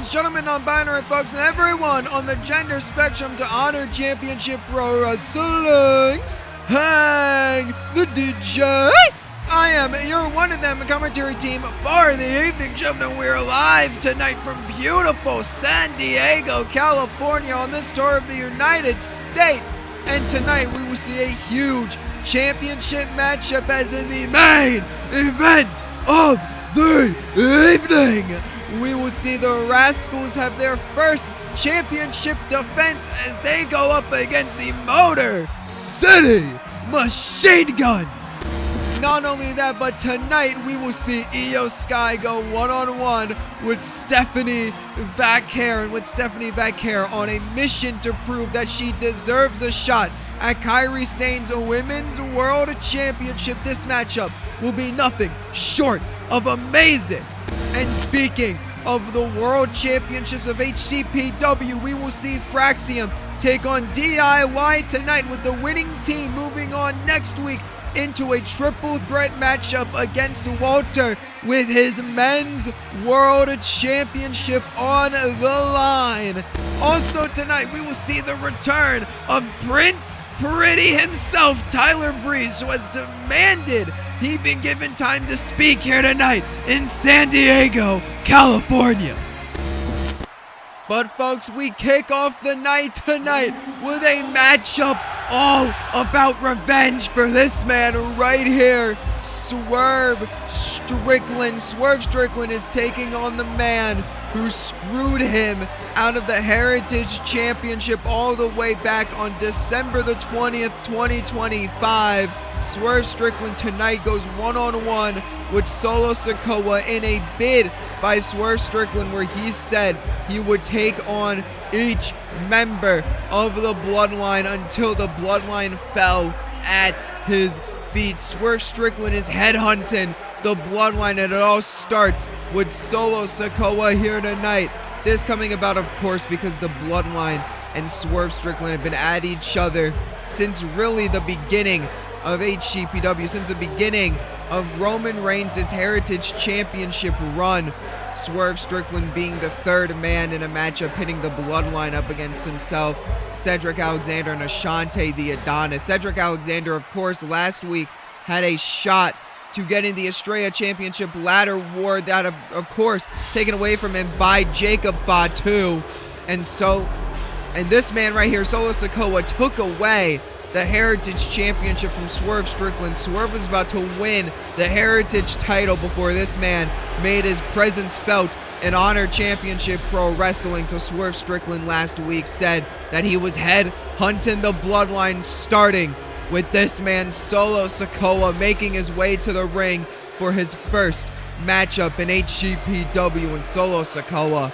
ladies, gentlemen, non-binary folks, and everyone on the gender spectrum to honor championship pro wrestling. Hang the DJ. I am your one of them commentary team for the evening, gentlemen. We're live tonight from beautiful San Diego, California on this tour of the United States. And tonight we will see a huge championship matchup as in the main event of the evening. We will see the Rascalz have their first championship defense as they go up against the Motor City Machine Guns. Not only that, but tonight we will see IYO SKY go one-on-one with Stephanie Vaquer, and with Stephanie Vaquer on a mission to prove that she deserves a shot at Kairi Sane's Women's World Championship. This matchup will be nothing short of amazing. And speaking of the World Championships of HCPW, we will see Fraxiom take on DIY tonight, with the winning team moving on next week into a triple threat matchup against Walter with his Men's World Championship on the line. Also tonight, we will see the return of Prince Pretty himself, Tyler Breeze, who has demanded he be given time to speak here tonight in San Diego, California. But folks, we kick off the night tonight with a matchup all about revenge for this man right here, Swerve Strickland. Swerve Strickland is taking on the man who screwed him out of the Heritage Championship all the way back on December the 20th, 2025. Swerve Strickland tonight goes one-on-one with Solo Sikoa in a bid by Swerve Strickland where he said he would take on each member of the Bloodline until the Bloodline fell at his feet. Swerve Strickland is headhunting the Bloodline, and it all starts with Solo Sikoa here tonight. This coming about, of course, because the Bloodline and Swerve Strickland have been at each other since really the beginning of HCPW, since the beginning of Roman Reigns' Heritage Championship run. Swerve Strickland being the third man in a matchup, pitting the Bloodline up against himself, Cedric Alexander and Ashante the Adonis. Cedric Alexander, of course, last week had a shot to get in the Estrella Championship ladder war, that of course taken away from him by Jacob Fatu. And this man right here, Solo Sikoa, took away the Heritage Championship from Swerve Strickland. Swerve was about to win the Heritage title before this man made his presence felt in Honor Championship Pro Wrestling. So Swerve Strickland last week said that he was head hunting the Bloodline, starting with this man, Solo Sikoa, making his way to the ring for his first matchup in HCPW. And Solo Sikoa,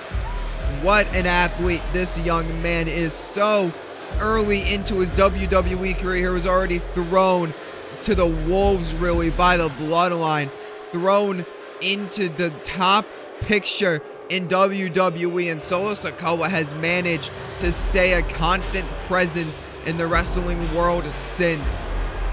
what an athlete this young man is. So early into his WWE career, he was already thrown to the wolves really by the Bloodline, thrown into the top picture in WWE, and Solo Sikoa has managed to stay a constant presence in the wrestling world since.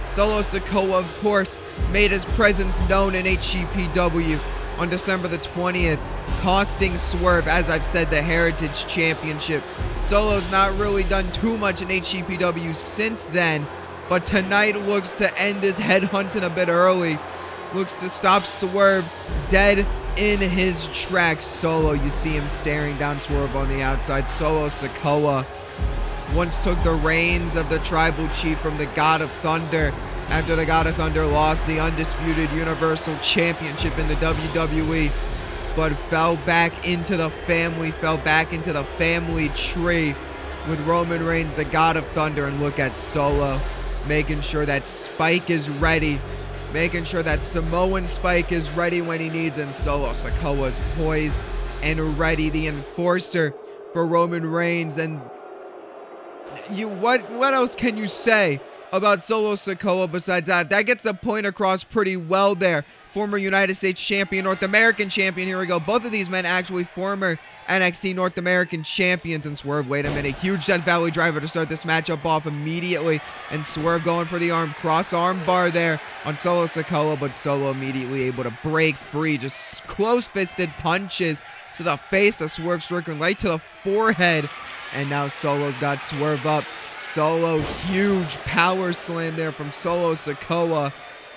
Solo Sikoa, of course, made his presence known in HCPW on December the 20th, costing Swerve, as I've said, the Heritage Championship. Solo's not really done too much in HCPW since then, but tonight looks to end this headhunting a bit early. Looks to stop Swerve dead in his tracks. Solo, you see him staring down Swerve on the outside. Solo Sikoa once took the reins of the Tribal Chief from the God of Thunder after the God of Thunder lost the Undisputed Universal Championship in the WWE, but fell back into the family tree with Roman Reigns, the God of Thunder. And look at Solo making sure that Spike is ready, making sure that Samoan Spike is ready when he needs him. Solo Sikoa is poised and ready, the enforcer for Roman Reigns. And what else can you say about Solo Sikoa besides that? That gets the point across pretty well there. former United States champion, North American champion. Here we go. Both of these men actually former NXT North American champions. And Swerve, wait a minute. Huge Death Valley driver to start this matchup off immediately. And Swerve going for the arm. Cross arm bar there on Solo Sikoa. But Solo immediately able to break free. Just close-fisted punches to the face of Swerve Strickland. Right to the forehead. And now Solo's got Swerve up. Solo, huge power slam there from Solo Sikoa.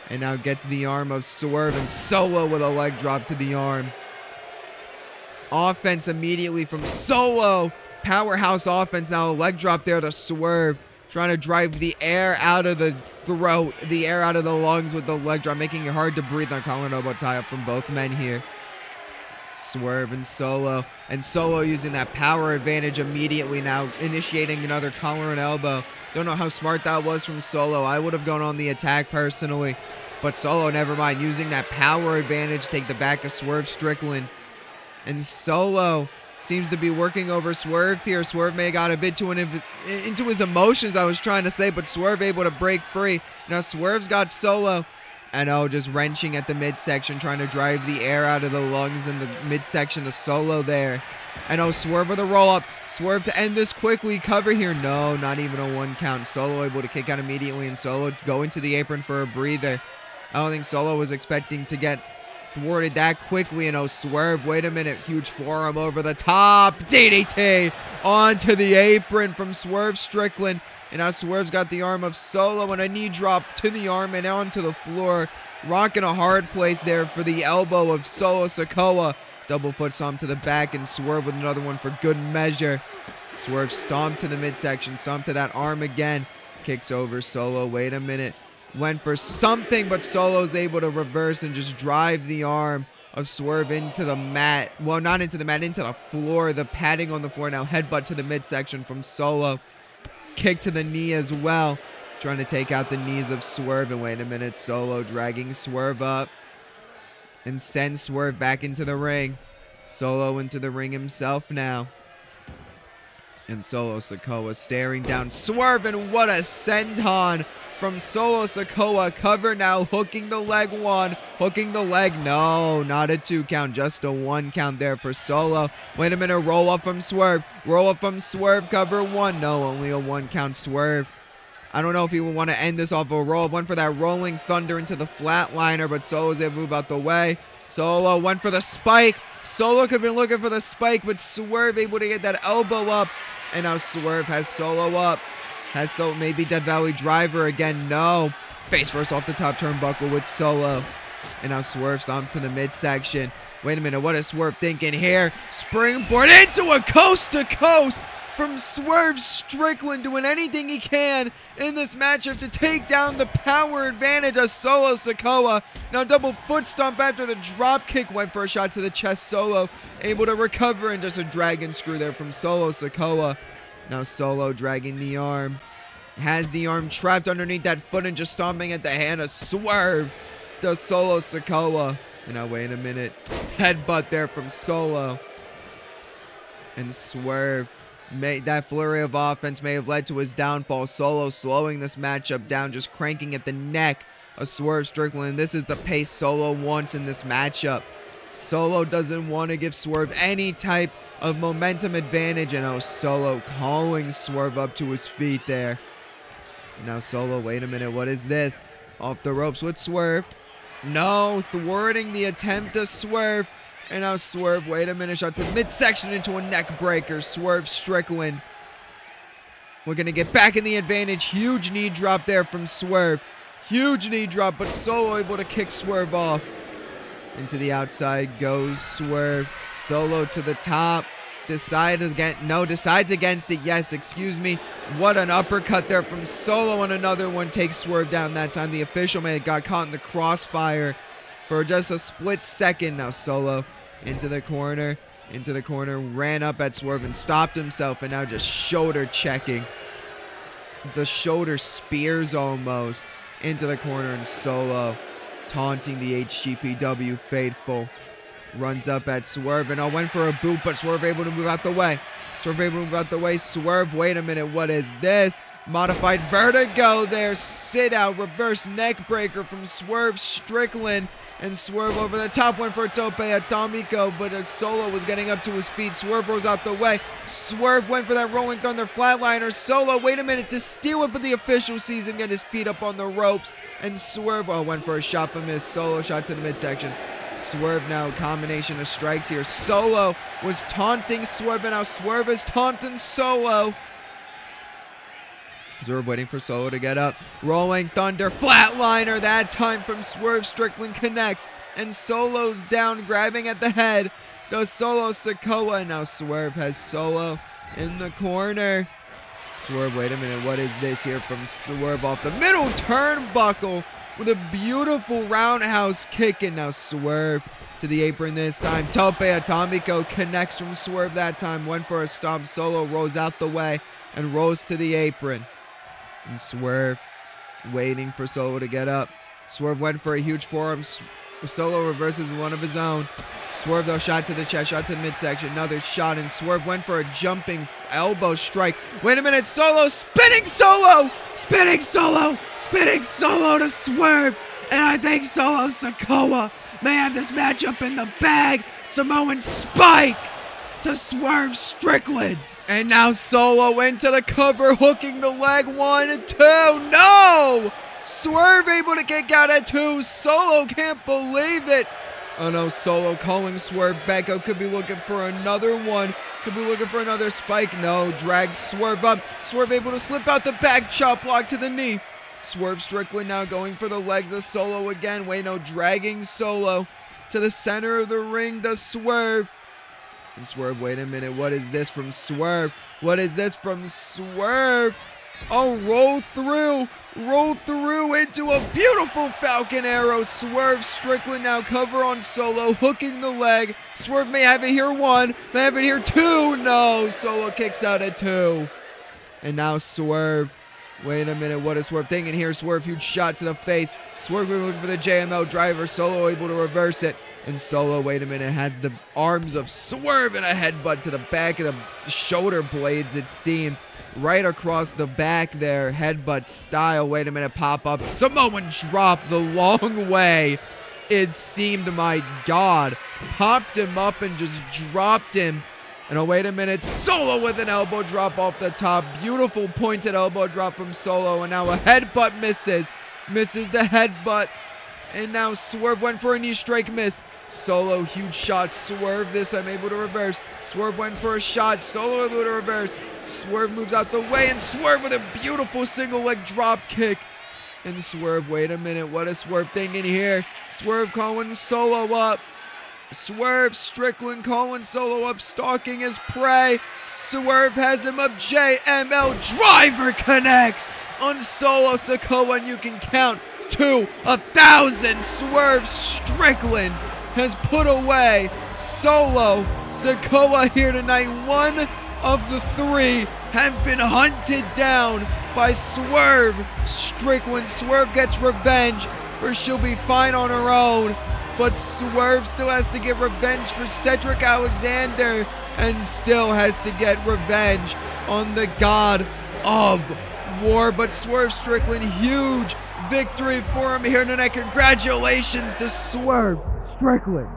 And now gets the arm of Swerve. And Solo with a leg drop to the arm. Offense immediately from Solo. Powerhouse offense now. A leg drop there to Swerve. Trying to drive the air out of the throat. The air out of the lungs with the leg drop. Making it hard to breathe on collar and elbow tie-up from both men here. Swerve and Solo. And Solo using that power advantage immediately now. Initiating another collar and elbow. Don't know how smart that was from Solo. I would have gone on the attack personally. But Solo, never mind. Using that power advantage. Take the back of Swerve Strickland. And Solo seems to be working over Swerve here. Swerve may have got a bit into his emotions, I was trying to say, but Swerve able to break free. Now Swerve's got Solo. And just wrenching at the midsection, trying to drive the air out of the lungs in the midsection to Solo there. And Swerve with a roll-up. Swerve to end this quickly. Cover here. No, not even a 1 count. Solo able to kick out immediately, and Solo going to the apron for a breather. I don't think Solo was expecting to get thwarted that quickly. And Swerve, wait a minute. Huge forearm over the top. DDT onto the apron from Swerve Strickland. And now Swerve's got the arm of Solo and a knee drop to the arm and onto the floor. Rocking a hard place there for the elbow of Solo Sikoa. Double foot stomp to the back, and Swerve with another one for good measure. Swerve stomp to the midsection, stomp to that arm again. Kicks over Solo, wait a minute. Went for something, but Solo's able to reverse and just drive the arm of Swerve into the mat. Well, not into the mat, into the floor. The padding on the floor now. Headbutt to the midsection from Solo. Kick to the knee as well. Trying to take out the knees of Swerve. And wait a minute. Solo dragging Swerve up. And sends Swerve back into the ring. Solo into the ring himself now. And Solo Sikoa staring down Swerve. And what a senton from Solo Sikoa. Cover now. Hooking the leg one. Hooking the leg. No, not a 2 count. Just a 1 count there for Solo. Wait a minute. Roll up from Swerve. Roll up from Swerve. Cover 1. No, only a 1 count Swerve. I don't know if he would want to end this off a roll. Went for that rolling thunder into the flatliner, but Solo's able to move out the way. Solo went for the spike. Solo could have been looking for the spike, but Swerve able to get that elbow up. And now Swerve has Solo up. Has Solo, maybe Death Valley driver again. No. Face first off the top turnbuckle with Solo. And now Swerve stomp to the midsection. Wait a minute. What is Swerve thinking here? Springboard into a coast to coast from Swerve Strickland, doing anything he can in this matchup to take down the power advantage of Solo Sikoa. Now double foot stomp after the drop kick. Went for a shot to the chest. Solo able to recover, and just a dragon screw there from Solo Sikoa. Now Solo dragging the arm. Has the arm trapped underneath that foot and just stomping at the hand of Swerve. Does Solo Sikoa. And now wait a minute. Headbutt there from Solo. And Swerve. That flurry of offense may have led to his downfall. Solo slowing this matchup down, just cranking at the neck of Swerve Strickland. This is the pace Solo wants in this matchup. Solo doesn't want to give Swerve any type of momentum advantage. And Solo calling Swerve up to his feet there. Now Solo, wait a minute, what is this? Off the ropes with Swerve. No, thwarting the attempt to Swerve. And now Swerve, wait a minute, shot to the midsection into a neck breaker. Swerve Strickland. We're going to get back in the advantage. Huge knee drop there from Swerve. Huge knee drop, but Solo able to kick Swerve off. Into the outside goes Swerve. Solo to the top. Decides against it. Yes, excuse me. What an uppercut there from Solo, and another one takes Swerve down that time. The official may have got caught in the crossfire for just a split second. Now Solo into the corner, ran up at Swerve and stopped himself, and now just shoulder checking. The shoulder spears almost into the corner, and Solo taunting the HCPW faithful. Runs up at Swerve, and went for a boot, but Swerve able to move out the way. Swerve, wait a minute, what is this? Modified vertigo there. Sit out, reverse neck breaker from Swerve Strickland. And Swerve over the top went for a tope atomico, but Solo was getting up to his feet. Swerve rolls out the way. Swerve went for that rolling thunder flatliner. Solo, wait a minute, to steal it, but the official sees him get his feet up on the ropes. And Swerve, went for a shot but missed. Solo shot to the midsection. Swerve now a combination of strikes here. Solo was taunting Swerve, and now Swerve is taunting Solo. Swerve waiting for Solo to get up. Rolling thunder flatliner that time from Swerve Strickland connects. And Solo's down, grabbing at the head. Does Solo Sikoa. Now Swerve has Solo in the corner. Swerve, wait a minute, what is this here from Swerve off the middle turnbuckle with a beautiful roundhouse kick. And now Swerve to the apron this time. Tope atomico connects from Swerve that time. Went for a stomp. Solo rolls out the way and rolls to the apron. And Swerve waiting for Solo to get up. Swerve went for a huge forearm. Solo reverses one of his own. Swerve, though, shot to the chest, shot to the midsection. Another shot, and Swerve went for a jumping elbow strike. Wait a minute, Solo, spinning Solo! Spinning Solo! Spinning Solo to Swerve! And I think Solo Sikoa may have this matchup in the bag. Samoan Spike to Swerve Strickland. And now Solo into the cover, hooking the leg. 1, 2. No! Swerve able to kick out at 2. Solo can't believe it. Oh no, Solo calling Swerve back out. Could be looking for another one. Could be looking for another spike. No, drags Swerve up. Swerve able to slip out the back chop block to the knee. Swerve Strickland now going for the legs of Solo again. Wait, no, dragging Solo to the center of the ring. Does Swerve. And Swerve, wait a minute, what is this from Swerve? What is this from Swerve? Oh, roll through into a beautiful Falcon Arrow. Swerve Strickland now cover on Solo, hooking the leg. Swerve may have it here 1, may have it here 2. No, Solo kicks out at 2. And now Swerve. Wait a minute, what is Swerve thinking here? Swerve, huge shot to the face. Swerve looking for the JML driver. Solo able to reverse it. And Solo, wait a minute, has the arms of Swerve and a headbutt to the back of the shoulder blades, it seemed. Right across the back there, headbutt style. Wait a minute, pop up. Samoan drop the long way. It seemed, my God. Popped him up and just dropped him. And oh, wait a minute, Solo with an elbow drop off the top. Beautiful pointed elbow drop from Solo. And now a headbutt misses. Misses the headbutt. And now Swerve went for a knee strike, miss. Solo, huge shot. Swerve this time able to reverse. Swerve went for a shot. Solo able to reverse. Swerve moves out the way, and Swerve with a beautiful single leg drop kick. And Swerve, wait a minute, what is Swerve thinking here? Swerve calling Solo up. Swerve Strickland calling Solo up, stalking his prey. Swerve has him up. JML driver connects on Solo Sikoa, and you can count to 1,000. Swerve Strickland has put away Solo Sikoa here tonight. One of the 3 have been hunted down by Swerve Strickland. Swerve gets revenge, for she'll be fine on her own. But Swerve still has to get revenge for Cedric Alexander, and still has to get revenge on the God of War. But Swerve Strickland, huge victory for him here tonight. Congratulations to Swerve Strickland.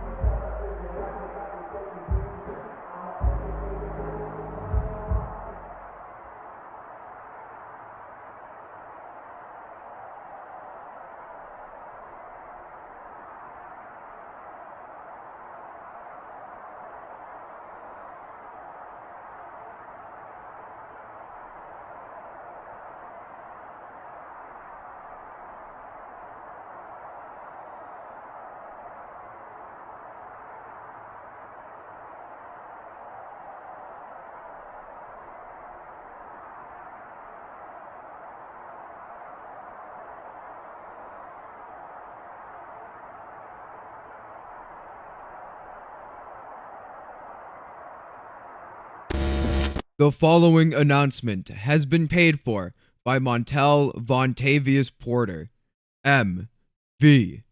The following announcement has been paid for by Montel Vontavious Porter, MVP.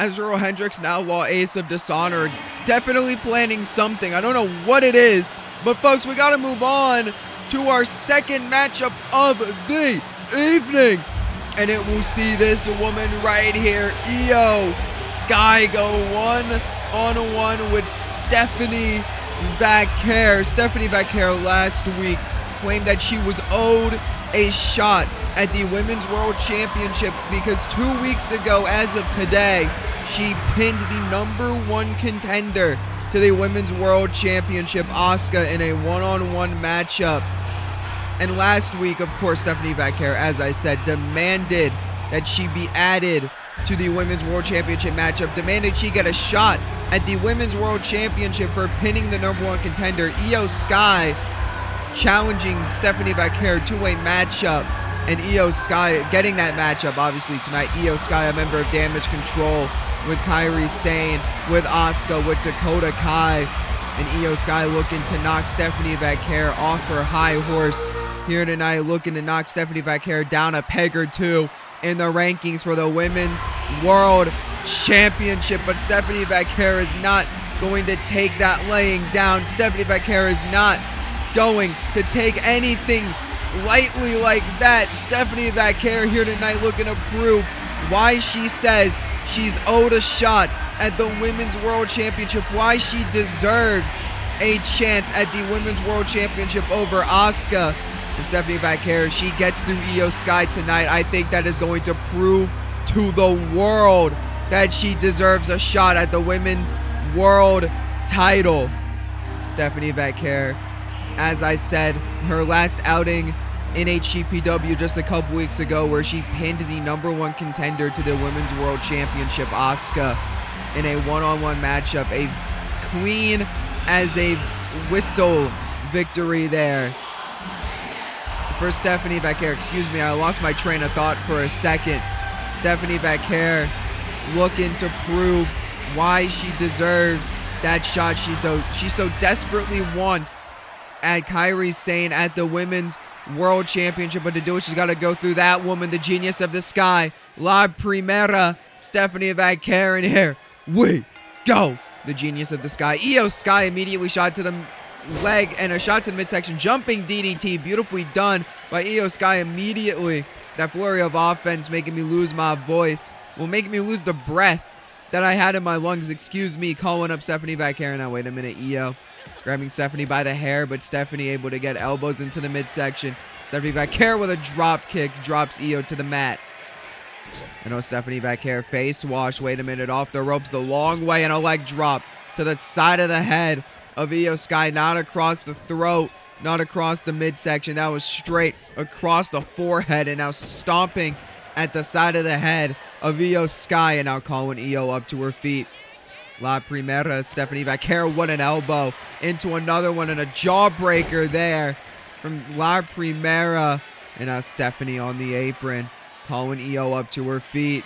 Azrael Hendricks and Outlaw Ace of Dishonor definitely planning something. I don't know what it is, but folks, we got to move on to our second matchup of the evening. And it will see this woman right here, IYO SKY, go one-on-one with Stephanie Vaquer. Stephanie Vaquer last week claimed that she was owed a shot at the Women's World Championship because 2 weeks ago, as of today, she pinned the #1 contender to the Women's World Championship, Asuka, in a one-on-one matchup. And last week, of course, Stephanie Vaquer, as I said, demanded that she be added to the Women's World Championship matchup, demanded she get a shot at the Women's World Championship for pinning the #1 contender, IYO SKY, challenging Stephanie Vaquer to a matchup. And IYO SKY getting that matchup, obviously, tonight. IYO SKY, a member of Damage Control, with Kairi Sane, with Asuka, with Dakota Kai. And IYO SKY looking to knock Stephanie Vaquer off her high horse here tonight, looking to knock Stephanie Vaquer down a peg or two in the rankings for the Women's World Championship. But Stephanie Vaquer is not going to take that laying down. Stephanie Vaquer is not going to take anything lightly like that. Stephanie Vaquer here tonight looking to prove why she says she's owed a shot at the Women's World Championship, why she deserves a chance at the Women's World Championship over Asuka. And Stephanie Vaquer, she gets through IYO SKY tonight. I think that is going to prove to the world that she deserves a shot at the Women's World title. Stephanie Vaquer, as I said, her last outing in HCPW just a couple weeks ago, where she pinned the #1 contender to the Women's World Championship, Asuka, in a one-on-one matchup. A clean as a whistle victory there for Stephanie Vaquer. Excuse me, I lost my train of thought for a second. Stephanie Vaquer looking to prove why she deserves that shot she so desperately wants at Kairi Sane at the Women's World Championship. But to do it, she's got to go through that woman, the genius of the sky, La Primera, Stephanie Vaquer. And here we go, the genius of the sky. IYO SKY immediately shot to the leg and a shot to the midsection, jumping DDT, beautifully done by IYO SKY immediately. That flurry of offense making me lose my voice, will make me lose the breath that I had in my lungs. Excuse me, calling up Stephanie Vaquer. Now wait a minute, IYO grabbing Stephanie by the hair, but Stephanie able to get elbows into the midsection. Stephanie Vaquer with a drop kick drops IYO to the mat. Stephanie Vaquer face wash. Wait a minute, off the ropes the long way, and a leg drop to the side of the head of IYO SKY, not across the throat, not across the midsection. That was straight across the forehead, and now stomping at the side of the head of IYO SKY, and now calling IYO up to her feet. La Primera, Stephanie Vaquer, what an elbow into another one, and a jawbreaker there from La Primera. And now Stephanie on the apron, calling IYO up to her feet.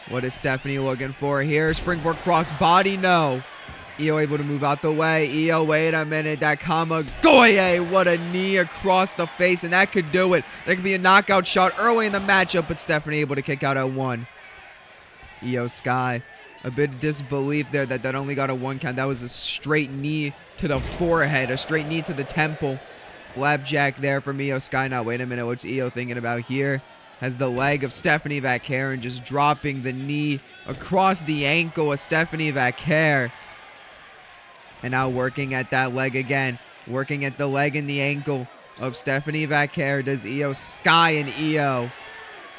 What is Stephanie looking for here? Springboard cross body, no. IYO able to move out the way. IYO, wait a minute, that Kamagoye, what a knee across the face, and that could do it. That could be a knockout shot early in the matchup, but Stephanie able to kick out at 1. IYO SKY, a bit of disbelief there that only got a 1 count. That was a straight knee to the forehead, a straight knee to the temple. Flapjack there from IYO SKY. Now, wait a minute, what's IYO thinking about here? Has the leg of Stephanie Vaquer and just dropping the knee across the ankle of Stephanie Vaquer. And now working at that leg again. Working at the leg and the ankle of Stephanie Vaquer. Does IYO SKY, and IYO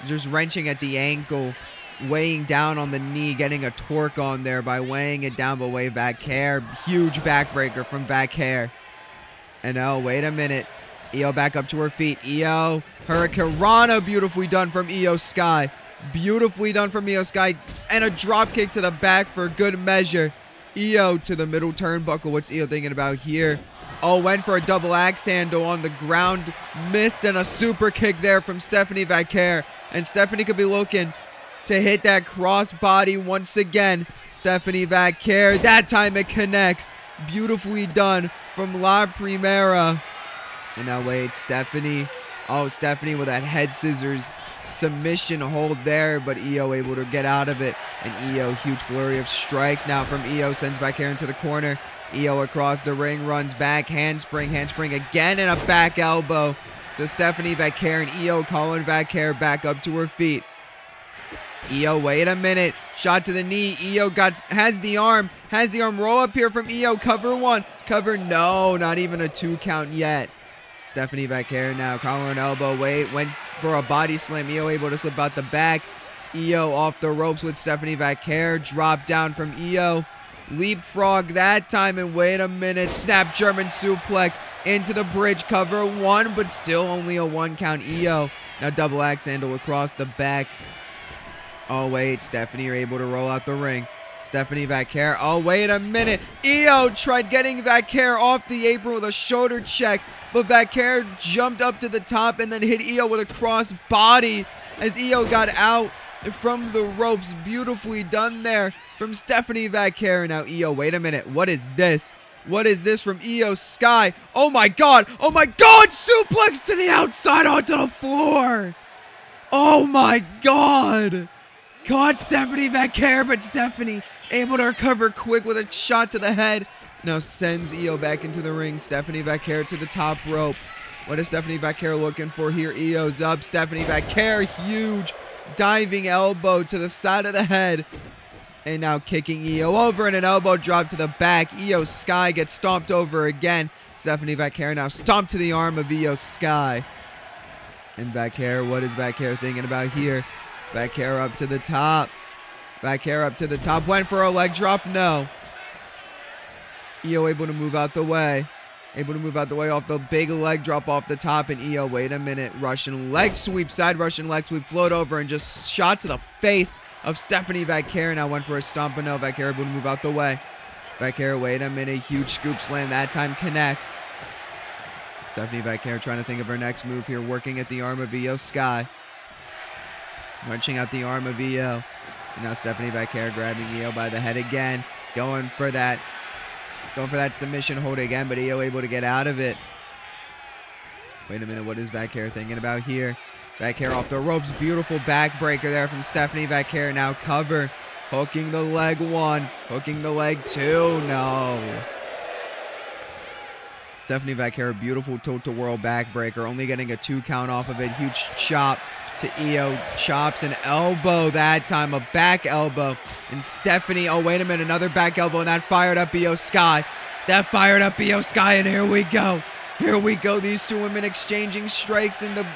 just wrenching at the ankle, weighing down on the knee, getting a torque on there by weighing it down away. Vaquer, huge backbreaker from Vaquer. And oh, wait a minute. IYO back up to her feet. IYO, Hurricane Rana, beautifully done from IYO SKY. Beautifully done from IYO SKY. And a drop kick to the back for good measure. IYO to the middle turnbuckle. What's IYO thinking about here? Oh, went for a double axe handle on the ground. Missed, and a super kick there from Stephanie Vaquer. And Stephanie could be looking to hit that crossbody once again. Stephanie Vaquer, that time it connects. Beautifully done from La Primera. And now wait, Stephanie. Oh, Stephanie with that head scissors submission hold there, but IYO able to get out of it. And IYO, huge flurry of strikes now from IYO, sends Vaquer into the corner. IYO across the ring, runs back, handspring again, and a back elbow to Stephanie Vaquer, and IYO calling Vaquer back up to her feet. IYO, wait a minute, shot to the knee. IYO has the arm, roll up here from IYO, cover one, cover, no, not even a 2 count yet. Stephanie Vaquer now calling an elbow, went for a body slam. IYO able to slip out the back. IYO off the ropes with Stephanie Vaquer, drop down from IYO. Leapfrog that time, and wait a minute, snap German suplex into the bridge, cover one, but still only a 1 count. IYO now double axe handle across the back. Oh wait, Stephanie, you're able to roll out the ring. Stephanie Vaquer, oh wait a minute, IYO tried getting Vaquer off the apron with a shoulder check, but Vaquer jumped up to the top and then hit IYO with a cross body as IYO got out from the ropes. Beautifully done there from Stephanie Vaquer. Now IYO, wait a minute, what is this? What is this from IYO SKY? Oh my god, suplex to the outside onto the floor. Oh my god. Caught Stephanie Vaquer, but Stephanie able to recover quick with a shot to the head. Now sends IYO back into the ring. Stephanie Vaquer to the top rope. What is Stephanie Vaquer looking for here? IYO's up. Stephanie Vaquer, huge diving elbow to the side of the head. And now kicking IYO over, and an elbow drop to the back. IYO SKY gets stomped over again. Stephanie Vaquer now stomped to the arm of IYO SKY. And Vaquer, what is Vaquer thinking about here? Vaquer up to the top. Vaquer up to the top. Went for a leg drop. No. IYO able to move out the way. Able to move out the way off the big leg drop off the top. And IYO, wait a minute. Russian leg sweep. Side Russian leg sweep. Float over and just shot to the face of Stephanie Vaquer. Now went for a stomp. But no. Vaquer able to move out the way. Vaquer, wait a minute. Huge scoop slam. That time connects. Stephanie Vaquer trying to think of her next move here. Working at the arm of IYO SKY. Wrenching out the arm of IYO. And now Stephanie Vaquer grabbing IYO by the head again. Going for that submission hold again, but IYO able to get out of it. Wait a minute, what is Vaquer thinking about here? Vaquer off the ropes. Beautiful backbreaker there from Stephanie Vaquer. Now cover. Hooking the leg 1. Hooking the leg 2. No. Stephanie Vaquer, beautiful tilt-to-whirl backbreaker. Only getting a 2 count off of it. Huge chop to IYO, chops an elbow that time, a back elbow. And Stephanie, oh wait a minute, another back elbow, and that fired up IYO SKY. And here we go. Here we go, these two women exchanging strikes in the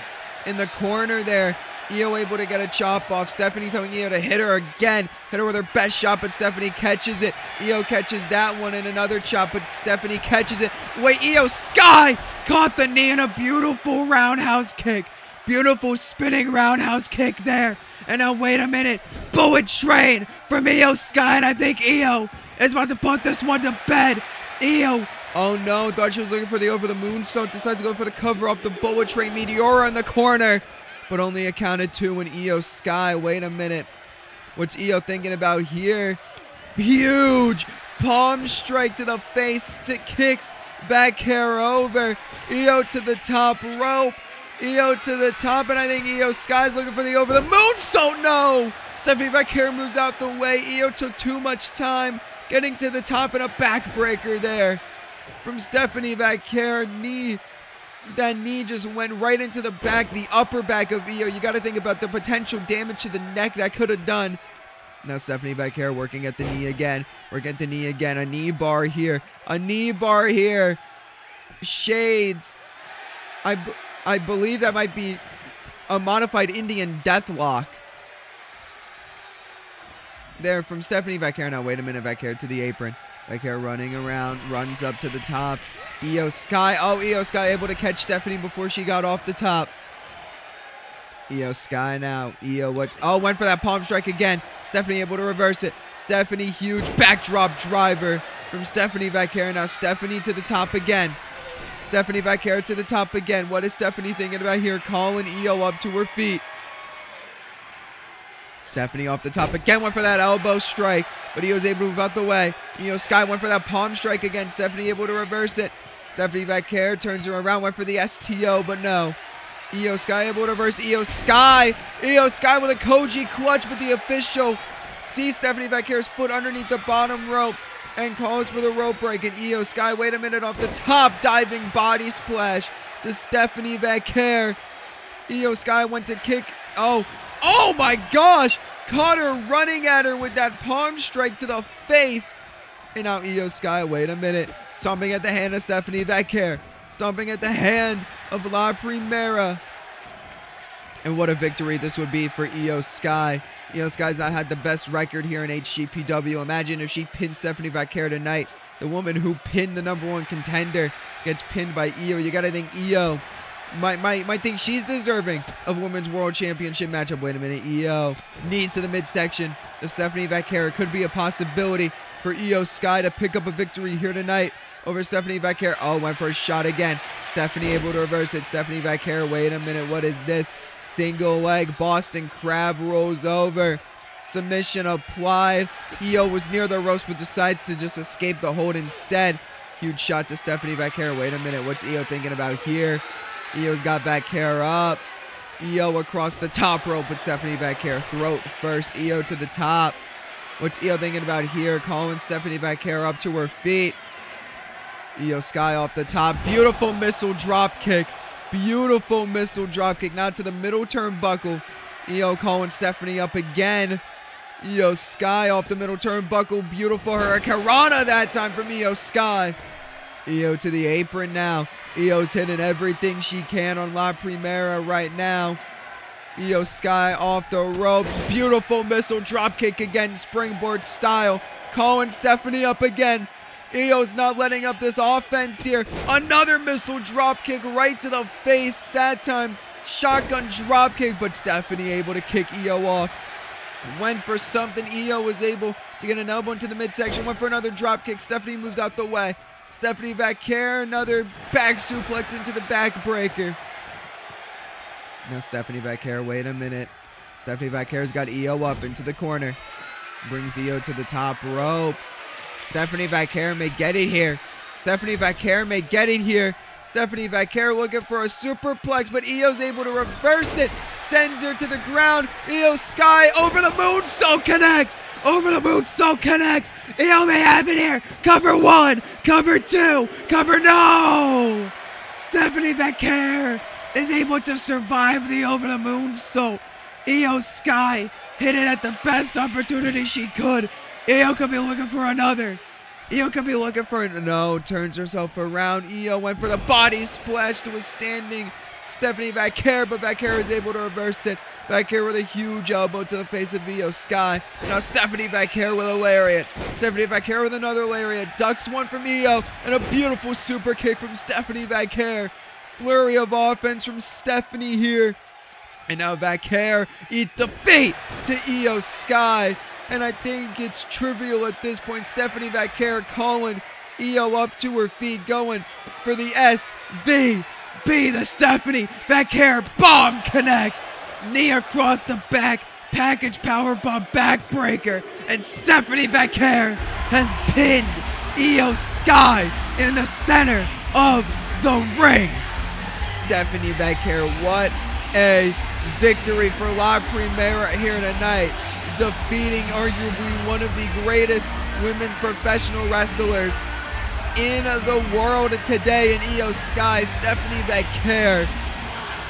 corner there. IYO able to get a chop off. Stephanie telling IYO to hit her again. Hit her with her best shot, but Stephanie catches it. IYO catches that one and another chop, but Stephanie catches it. Wait, IYO SKY caught the knee in a beautiful roundhouse kick. Beautiful spinning roundhouse kick there. And now wait a minute. Bullet train from IYO SKY, and I think IYO is about to put this one to bed. IYO. Oh no, thought she was looking for the over the moonsault. Decides to go for the cover up the bullet train Meteora in the corner. But only a count of 2 in IYO SKY. Wait a minute. What's IYO thinking about here? Huge palm strike to the face. Kicks Vaquer over. IYO to the top rope. IYO to the top, and I think IYO SKY's looking for the over the moonsault. No! Stephanie Vaquer moves out the way. IYO took too much time getting to the top, and a backbreaker there from Stephanie Vaquer. That knee just went right into the back, the upper back of IYO. You got to think about the potential damage to the neck that could have done. Now Stephanie Vaquer working at the knee again. A knee bar here. Shades. I believe that might be a modified Indian deathlock. There from Stephanie Vaquer. Now, wait a minute. Vaquer to the apron. Vaquer running around. Runs up to the top. IYO SKY. Oh, IYO SKY able to catch Stephanie before she got off the top. IYO SKY now. IYO what? Oh, went for that palm strike again. Stephanie able to reverse it. Stephanie, huge backdrop driver from Stephanie Vaquer. Now, Stephanie to the top again. Stephanie Vaquer to the top again. What is Stephanie thinking about here? Calling IYO up to her feet. Stephanie off the top again. Went for that elbow strike, but IYO was able to move out the way. IYO SKY went for that palm strike again. Stephanie able to reverse it. Stephanie Vaquer turns her around. Went for the STO, but no. IYO SKY able to reverse IYO SKY. IYO SKY with a Koji clutch, but the official sees Stephanie Vaquer's foot underneath the bottom rope and calls for the rope break. And IYO SKY, wait a minute, off the top, diving body splash to Stephanie Vaquer. IYO SKY went to kick. Oh my gosh! Caught her running at her with that palm strike to the face. And now IYO SKY, wait a minute, stomping at the hand of Stephanie Vaquer. Stomping at the hand of La Primera. And what a victory this would be for IYO SKY. IYO SKY's not had the best record here in HCPW. Imagine if she pinned Stephanie Vaquer tonight. The woman who pinned the #1 contender gets pinned by IYO. You gotta think IYO might think she's deserving of Women's World Championship matchup. Wait a minute, IYO knees to the midsection of Stephanie Vaquer. It could be a possibility for IYO SKY to pick up a victory here tonight over Stephanie Vaquer. Oh, went for a shot again. Stephanie able to reverse it. Stephanie Vaquer, wait a minute, what is this? Single leg Boston Crab rolls over. Submission applied. IYO was near the ropes but decides to just escape the hold instead. Huge shot to Stephanie Vaquer. Wait a minute, what's IYO thinking about here? IYO's got Vaquer up. IYO across the top rope with Stephanie Vaquer. Throat first, IYO to the top. What's IYO thinking about here? Calling Stephanie Vaquer up to her feet. IYO SKY off the top. Beautiful missile drop kick. Beautiful missile drop kick. Now to the middle turnbuckle. IYO calling Stephanie up again. IYO SKY off the middle turnbuckle. Beautiful Hurricanrana that time from IYO SKY. IYO to the apron now. IYO's hitting everything she can on La Primera right now. IYO SKY off the rope. Beautiful missile drop kick again, springboard style. Calling Stephanie up again. IYO's not letting up this offense here. Another missile drop kick right to the face. That time, shotgun drop kick, but Stephanie able to kick IYO off. Went for something. IYO was able to get an elbow into the midsection. Went for another drop kick. Stephanie moves out the way. Stephanie Vaquer, another back suplex into the backbreaker. Now Stephanie Vaquer, wait a minute. Stephanie Vaquer's got IYO up into the corner. Brings IYO to the top rope. Stephanie Vaquer may get it here. Stephanie Vaquer may get it here. Stephanie Vaquer looking for a superplex, but IYO's able to reverse it. Sends her to the ground. IYO SKY over the moonsault connects. Over the moonsault connects. IYO may have it here. Cover 1. Cover 2. Cover no. Stephanie Vaquer is able to survive the over the moonsault. IYO SKY hit it at the best opportunity she could. IYO could be looking for another. IYO could be looking for it. No, turns herself around. IYO went for the body splash to a standing Stephanie Vaquer, but Vaquer is able to reverse it. Vaquer with a huge elbow to the face of IYO SKY. And now Stephanie Vaquer with a lariat. Stephanie Vaquer with another lariat. Ducks one from IYO. And a beautiful super kick from Stephanie Vaquer. Flurry of offense from Stephanie here. And now Vaquer eat defeat to IYO SKY. And I think it's trivial at this point. Stephanie Vaquer calling IYO up to her feet, going for the SVB. The Stephanie Vaquer bomb connects. Knee across the back. Package powerbomb backbreaker. And Stephanie Vaquer has pinned IYO SKY in the center of the ring. Stephanie Vaquer, what a victory for La Primera here tonight. Defeating arguably one of the greatest women's professional wrestlers in the world today in IYO SKY, Stephanie Vaquer.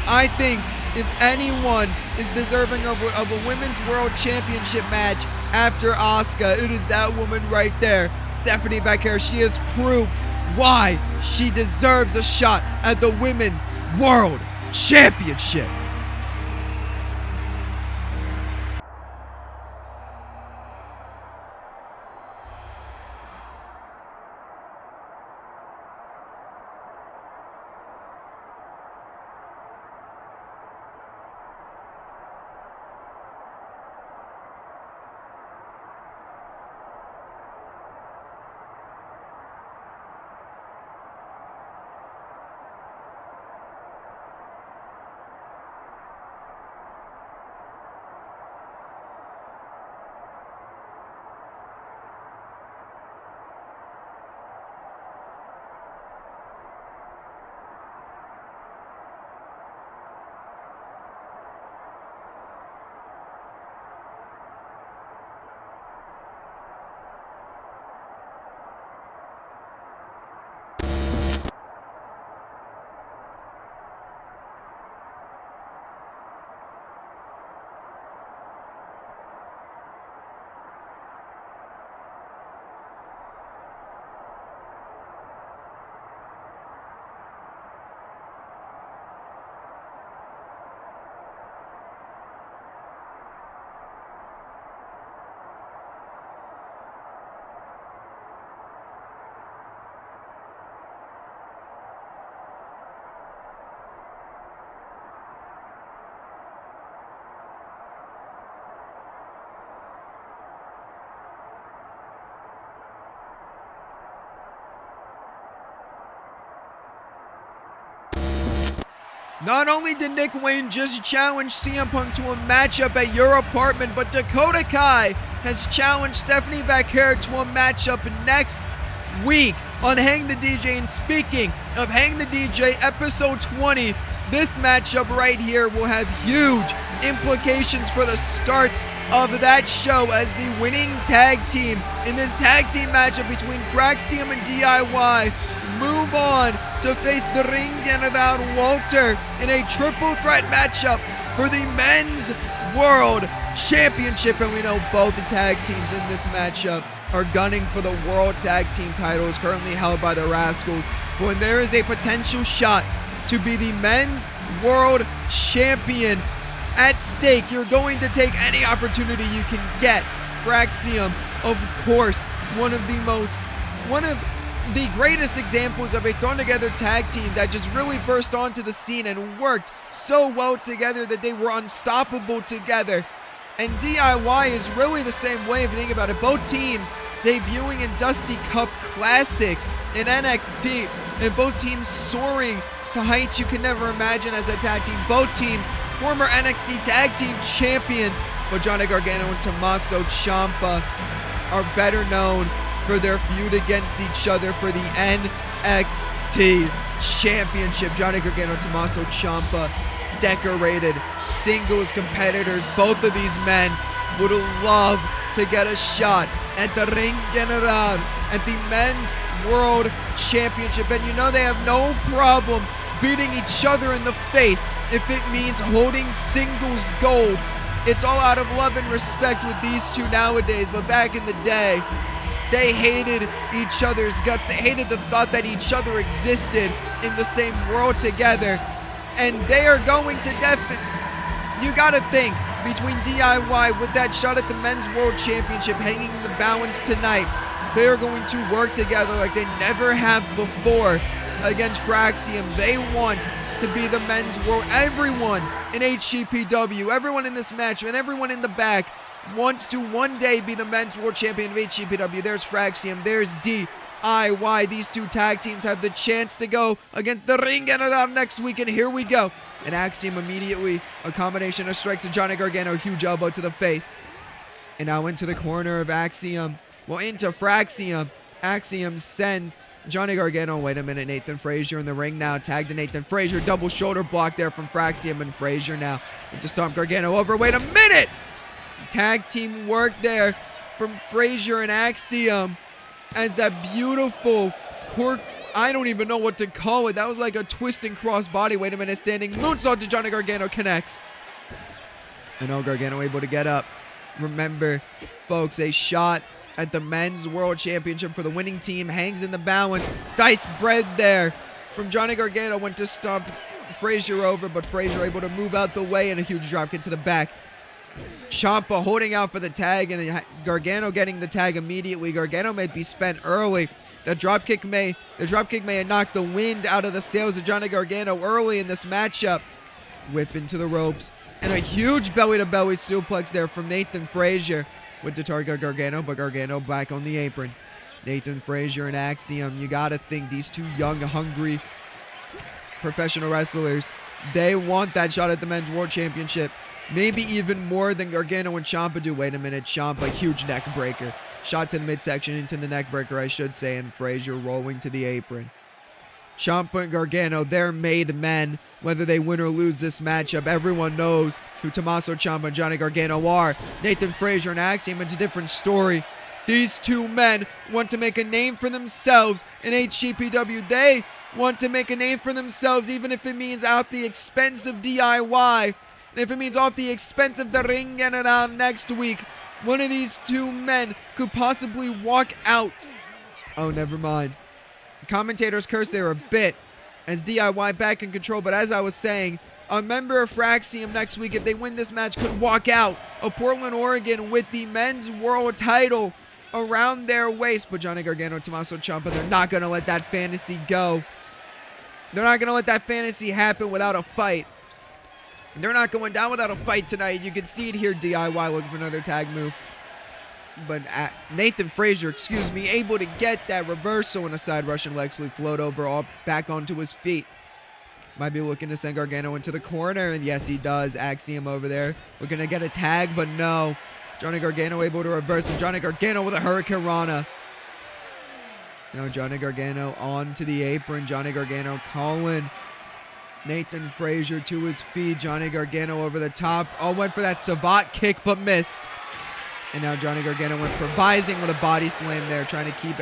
I think if anyone is deserving of a women's world championship match after Asuka, it is that woman right there, Stephanie Vaquer. She has proved why she deserves a shot at the women's world championship. Not only did Nick Wayne just challenge CM Punk to a matchup at your apartment, but Dakota Kai has challenged Stephanie Vaquer to a matchup next week on Hang the DJ. And speaking of Hang the DJ episode 20, this matchup right here will have huge implications for the start of that show as the winning tag team in this tag team matchup between Fraxiom and DIY move on to face the Ring General Walter in a triple threat matchup for the Men's World Championship. And we know both the tag teams in this matchup are gunning for the World Tag Team titles currently held by the Rascalz, when there is a potential shot to be the Men's World Champion at stake. You're going to take any opportunity you can get. Fraxiom, of course, one of the greatest examples of a thrown together tag team that just really burst onto the scene and worked so well together that they were unstoppable together. And DIY is really the same way if you think about it. Both teams debuting in Dusty Cup Classics in NXT, and both teams soaring to heights you can never imagine as a tag team. Both teams former NXT Tag Team Champions, but Johnny Gargano and Tommaso Ciampa are better known for their feud against each other for the NXT Championship. Johnny Gargano and Tommaso Ciampa, decorated singles competitors. Both of these men would love to get a shot at the Ring General, at the Men's World Championship. And you know they have no problem beating each other in the face if it means holding singles gold. It's all out of love and respect with these two nowadays, but back in the day, they hated each other's guts. They hated the thought that each other existed in the same world together. And they are going to you gotta think, between DIY with that shot at the Men's World Championship hanging in the balance tonight, they are going to work together like they never have before against Fraxiom. They want to be the Men's World. Everyone in HCPW, everyone in this match, and everyone in the back wants to one day be the Men's World Champion of HCPW. There's Fraxiom, there's DIY. These two tag teams have the chance to go against the Ring General next week, and here we go. And Axiom immediately, a combination of strikes to Johnny Gargano, huge elbow to the face. And now into the corner of Axiom. Well, into Fraxiom. Axiom sends Johnny Gargano. Wait a minute, Nathan Frazier in the ring now. Tagged to Nathan Frazier. Double shoulder block there from Fraxiom and Frazier now. To stomp Gargano over. Wait a minute! Tag team work there from Frazier and Axiom as that beautiful cork. I don't even know what to call it. That was like a twisting cross body. Wait a minute, standing moonsault to Johnny Gargano, connects. And Gargano able to get up. Remember, folks, a shot at the Men's World Championship for the winning team hangs in the balance. Diced bread there from Johnny Gargano. Went to stomp Frazier over, but Frazier able to move out the way and a huge drop kick to the back. Ciampa holding out for the tag, and Gargano getting the tag immediately. Gargano may be spent early. The dropkick may have knocked the wind out of the sails of Johnny Gargano early in this matchup. Whip into the ropes. And a huge belly-to-belly suplex there from Nathan Frazier. Went to target Gargano, but Gargano back on the apron. Nathan Frazier and Axiom, you gotta think these two young, hungry professional wrestlers, they want that shot at the Men's World Championship. Maybe even more than Gargano and Ciampa do. Wait a minute, Ciampa, huge neck breaker. Shot to the midsection, into the neck breaker, I should say, and Frazier rolling to the apron. Ciampa and Gargano, they're made men. Whether they win or lose this matchup, everyone knows who Tommaso Ciampa and Johnny Gargano are. Nathan Frazier and Axiom, it's a different story. These two men want to make a name for themselves in HCPW. They want to make a name for themselves, even if it means out the expense of DIY. And if it means off the expense of the Ring General next week, one of these two men could possibly walk out. Oh, never mind. Commentators curse there a bit as DIY back in control, but as I was saying, a member of Fraxiom next week, if they win this match, could walk out of Portland, Oregon with the Men's World title around their waist. But Johnny Gargano and Tommaso Ciampa, they're not going to let that fantasy go. They're not going to let that fantasy happen without a fight. They're not going down without a fight tonight. You can see it here, DIY looking for another tag move. But Nathan Frazier, able to get that reversal and a side Russian leg sweep, float over, all back onto his feet. Might be looking to send Gargano into the corner, and yes, he does. Axiom over there. We're going to get a tag, but no. Johnny Gargano able to reverse, and Johnny Gargano with a Hurricane Rana. Now Johnny Gargano onto the apron. Johnny Gargano calling Nathan Frazier to his feet. Johnny Gargano over the top. Oh, went for that Savate kick, but missed. And now Johnny Gargano went improvising with a body slam there, trying to keep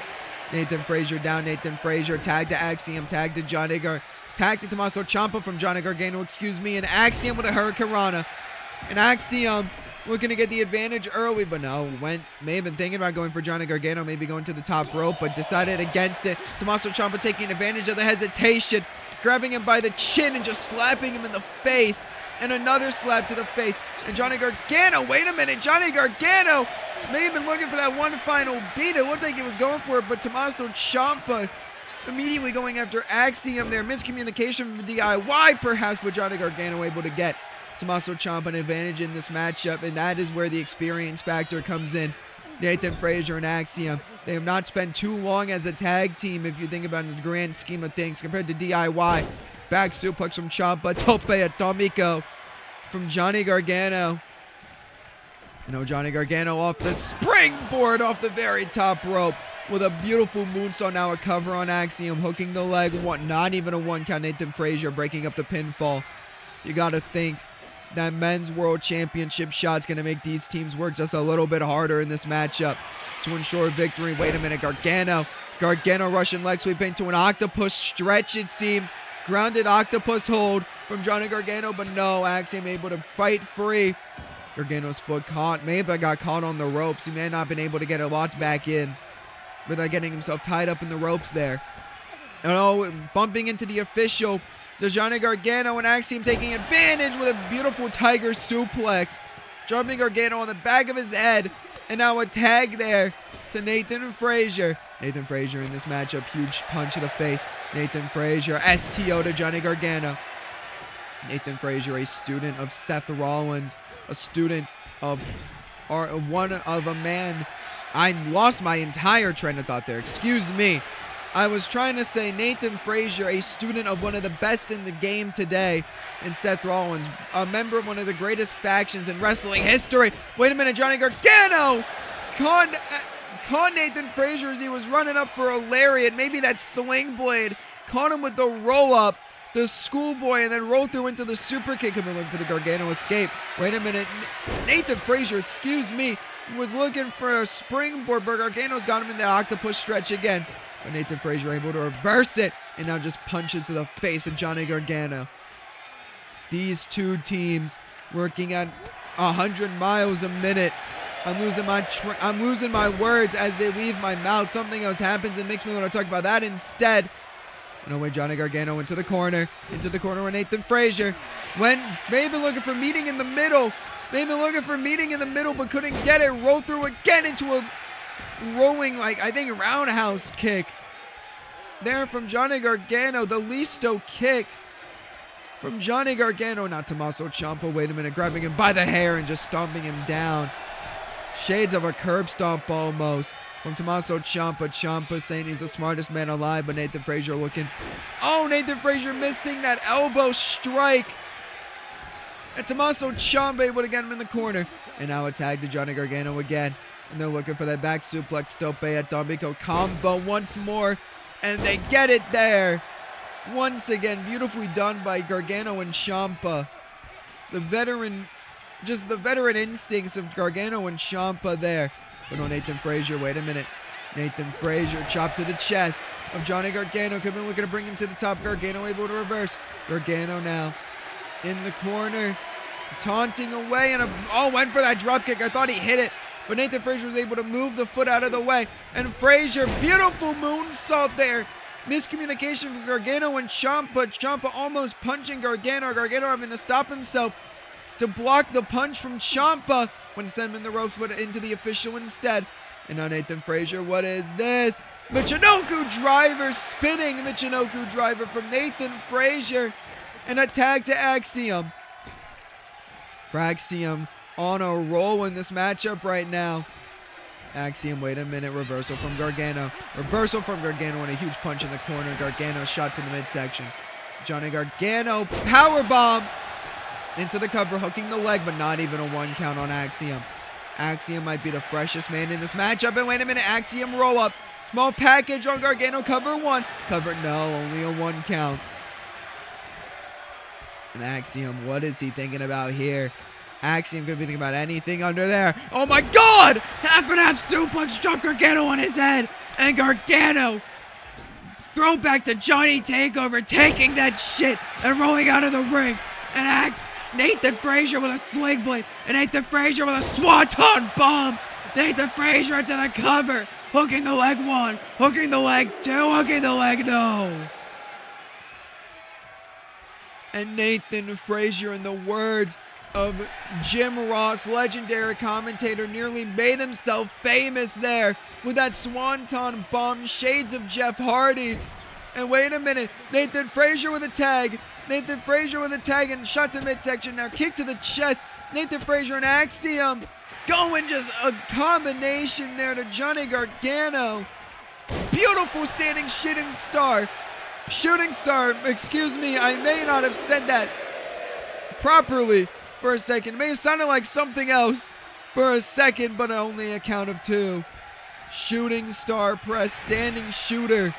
Nathan Frazier down. Nathan Frazier tag to Axiom, tag to tag to Tommaso Ciampa from Johnny Gargano, and Axiom with a Hurricane Rana. And Axiom looking to get the advantage early, but no, may have been thinking about going for Johnny Gargano, maybe going to the top rope, but decided against it. Tommaso Ciampa taking advantage of the hesitation, grabbing him by the chin and just slapping him in the face. And another slap to the face. And Johnny Gargano, wait a minute, Johnny Gargano may have been looking for that one final beat. It looked like he was going for it, but Tommaso Ciampa immediately going after Axiom there. Miscommunication from DIY perhaps, but Johnny Gargano able to get Tommaso Ciampa an advantage in this matchup, and that is where the experience factor comes in. Nathan Frazier and Axiom, they have not spent too long as a tag team if you think about it in the grand scheme of things compared to DIY. Back suplex from Ciampa, tope atomico from Johnny Gargano. You know, Johnny Gargano off the springboard off the very top rope with a beautiful moonsault. Now a cover on Axiom, hooking the leg. Not even a one count. Nathan Frazier breaking up the pinfall. You got to think that men's world championship shot's going to make these teams work just a little bit harder in this matchup to ensure victory. Wait a minute, Gargano Russian leg sweep into an octopus stretch, it seems. Grounded octopus hold from Johnny Gargano, but no, Axiom able to fight free. Gargano's foot caught, maybe got caught on the ropes. He may not have been able to get it locked back in without getting himself tied up in the ropes there. And oh, bumping into the official. Johnny Gargano and Axiom taking advantage with a beautiful tiger suplex. Jumping Gargano on the back of his head. And now a tag there to Nathan Frazier. Nathan Frazier in this matchup, huge punch to the face. Nathan Frazier, STO to Johnny Gargano. Nathan Frazier, a student of Seth Rollins, a student of a man. I lost my entire train of thought there. Excuse me. I was trying to say Nathan Frazier, a student of one of the best in the game today, and Seth Rollins, a member of one of the greatest factions in wrestling history. Wait a minute, Johnny Gargano caught Nathan Frazier as he was running up for a lariat. Maybe that sling blade caught him with the roll up, the schoolboy, and then rolled through into the super kick. Coming looking for the Gargano escape. Wait a minute, Nathan Frazier, excuse me, was looking for a springboard, but Gargano's got him in the octopus stretch again. But Nathan Frazier able to reverse it, and now just punches to the face of Johnny Gargano. These two teams working at 100 miles a minute. I'm losing my words as they leave my mouth. Something else happens and makes me want to talk about that instead. No way, Johnny Gargano into the corner with Nathan Frazier. May have been looking for meeting in the middle. But couldn't get it. Rolled through again into a rolling, I think, roundhouse kick. There from Johnny Gargano, the Listo kick from Johnny Gargano. Now Tommaso Ciampa, wait a minute, grabbing him by the hair and just stomping him down. Shades of a curb stomp almost from Tommaso Ciampa. Ciampa saying he's the smartest man alive, but Nathan Frazier looking. Oh, Nathan Frazier missing that elbow strike. And Tommaso Ciampa able to get him in the corner. And now a tag to Johnny Gargano again. And they're looking for that back suplex tope atomico combo once more. And they get it there. Once again, beautifully done by Gargano and Ciampa. The veteran instincts of Gargano and Ciampa there. But no, Nathan Frazier, wait a minute. Nathan Frazier, chop to the chest of Johnny Gargano. Could be looking to bring him to the top. Gargano able to reverse. Gargano now in the corner, taunting away, and went for that drop kick. I thought he hit it, but Nathan Frazier was able to move the foot out of the way. And Frazier, beautiful moonsault there. Miscommunication from Gargano and Ciampa. Ciampa almost punching Gargano. Gargano having to stop himself to block the punch from Ciampa when he sent him in the ropes, but into the official instead. And now Nathan Frazier, what is this? Michinoku driver, spinning Michinoku driver from Nathan Frazier. And a tag to Axiom. Fraxiom on a roll in this matchup right now. Axiom, wait a minute, reversal from Gargano. And a huge punch in the corner. Gargano shot to the midsection. Johnny Gargano, powerbomb into the cover, hooking the leg, but not even a 1 count on Axiom. Axiom might be the freshest man in this matchup, and wait a minute, Axiom roll up. Small package on Gargano, cover 1. Cover, no, only a 1 count. And Axiom, what is he thinking about here? Axiom could be thinking about anything under there. Oh my God! Half and half suplex, drop Gargano on his head. And Gargano, throw back to Johnny Takeover, taking that shit and rolling out of the ring. And Nathan Frazier with a sling blade. And Nathan Frazier with a swanton bomb. Nathan Frazier into the cover. Hooking the leg 1, hooking the leg 2, hooking the leg no. And Nathan Frazier, in the words of Jim Ross, legendary commentator, nearly made himself famous there with that swanton bomb, shades of Jeff Hardy. And wait a minute, Nathan Frazier with a tag. Nathan Frazier with a tag and shot to midsection. Now kick to the chest. Nathan Frazier and Axiom going just a combination there to Johnny Gargano. Beautiful standing shooting star. Shooting star, excuse me, I may not have said that properly for a second. It may have sounded like something else for a second, but only a count of 2. Shooting star press, standing shooter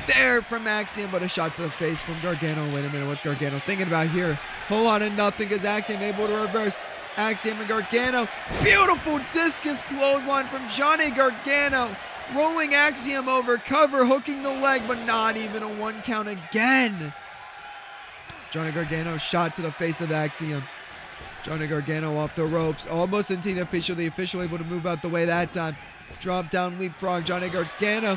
there from Axiom, but a shot to the face from Gargano. Wait a minute, what's Gargano thinking about here? Whole lot of nothing because Axiom able to reverse. Axiom and Gargano. Beautiful discus clothesline from Johnny Gargano. Rolling Axiom over, cover, hooking the leg, but not even a 1 count again. Johnny Gargano shot to the face of Axiom. Johnny Gargano off the ropes. Almost official able to move out the way that time. Drop down leapfrog. Johnny Gargano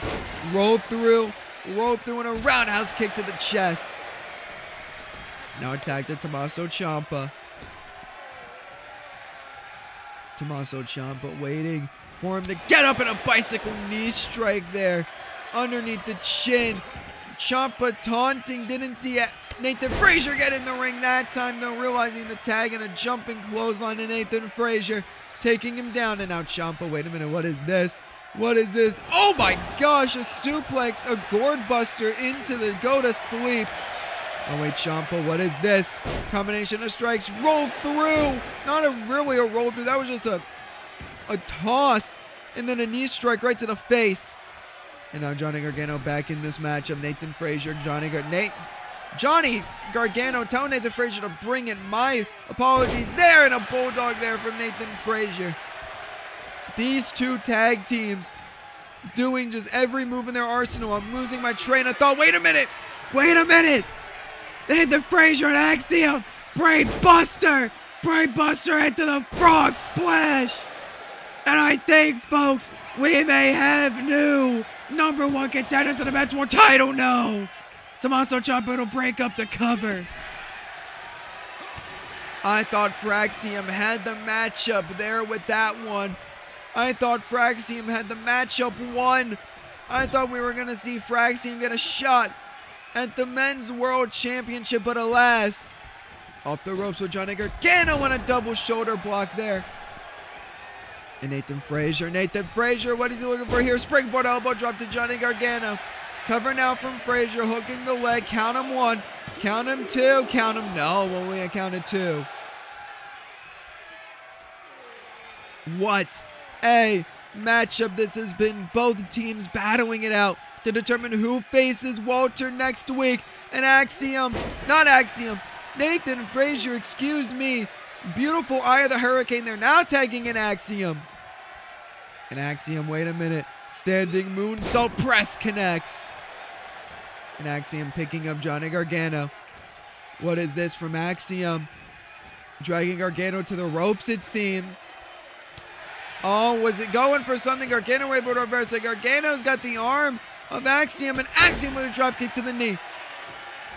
rolled through and a roundhouse kick to the chest. Now attack to Tommaso Ciampa. Tommaso Ciampa waiting for him to get up in a bicycle knee strike there underneath the chin. Ciampa taunting, didn't see Nathan Frazier get in the ring that time though, realizing the tag and a jumping clothesline to Nathan Frazier, taking him down. And now Ciampa, wait a minute, what is this? What is this? Oh my gosh, a suplex, a gourd buster into the go to sleep. Oh wait, Ciampa, what is this? Combination of strikes, rolled through. Not really a roll through, that was just a toss. And then a knee strike right to the face. And now Johnny Gargano back in this matchup. Nathan Frazier, Johnny Gargano telling Nathan Frazier to bring it. My apologies there, and a bulldog there from Nathan Frazier. These two tag teams doing just every move in their arsenal. I'm losing my train of thought. Wait a minute. Nathan Frazier and Axiom. Brain Buster into the frog splash. And I think, folks, we may have new #1 contenders in the Men's World title now. Tommaso Ciampa will break up the cover. I thought Fraxiom had the matchup there with that one. I thought Fraxiom had the matchup won. I thought we were going to see Fraxiom get a shot at the Men's World Championship, but alas, off the ropes with Johnny Gargano and a double shoulder block there. And Nathan Frazier, what is he looking for here? Springboard elbow drop to Johnny Gargano. Cover now from Frazier, hooking the leg. Count him 1, count him 2, count him, no, only a count of 2. What a matchup this has been. Both teams battling it out to determine who faces Walter next week. And Nathan Frazier, excuse me. Beautiful Eye of the Hurricane there, now tagging in Axiom. And Axiom, wait a minute. Standing moonsault press connects. And Axiom picking up Johnny Gargano. What is this from Axiom? Dragging Gargano to the ropes, it seems. Oh, was it going for something? Gargano able to reverse it. Gargano's got the arm of Axiom, and Axiom with a drop kick to the knee.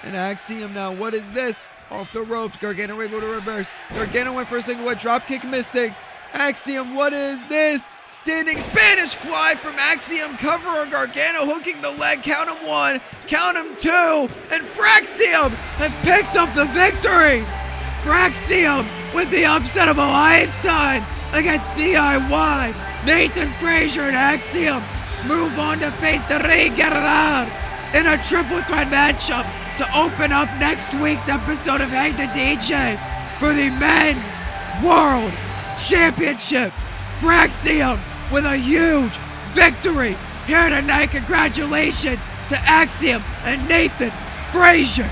And Axiom now, what is this? Off the ropes, Gargano able to reverse. Gargano went for a single leg drop kick, missing. Axiom, what is this? Standing Spanish fly from Axiom, cover on Gargano, hooking the leg. Count him 1, count him 2, and Fraxiom have picked up the victory. Fraxiom with the upset of a lifetime against DIY. Nathan Frazier and Axiom move on to face the Rey Guerrero in a triple threat matchup to open up next week's episode of Hang the DJ for the Men's World Championship. Fraxiom with a huge victory here tonight. Congratulations to Axiom and Nathan Frazier.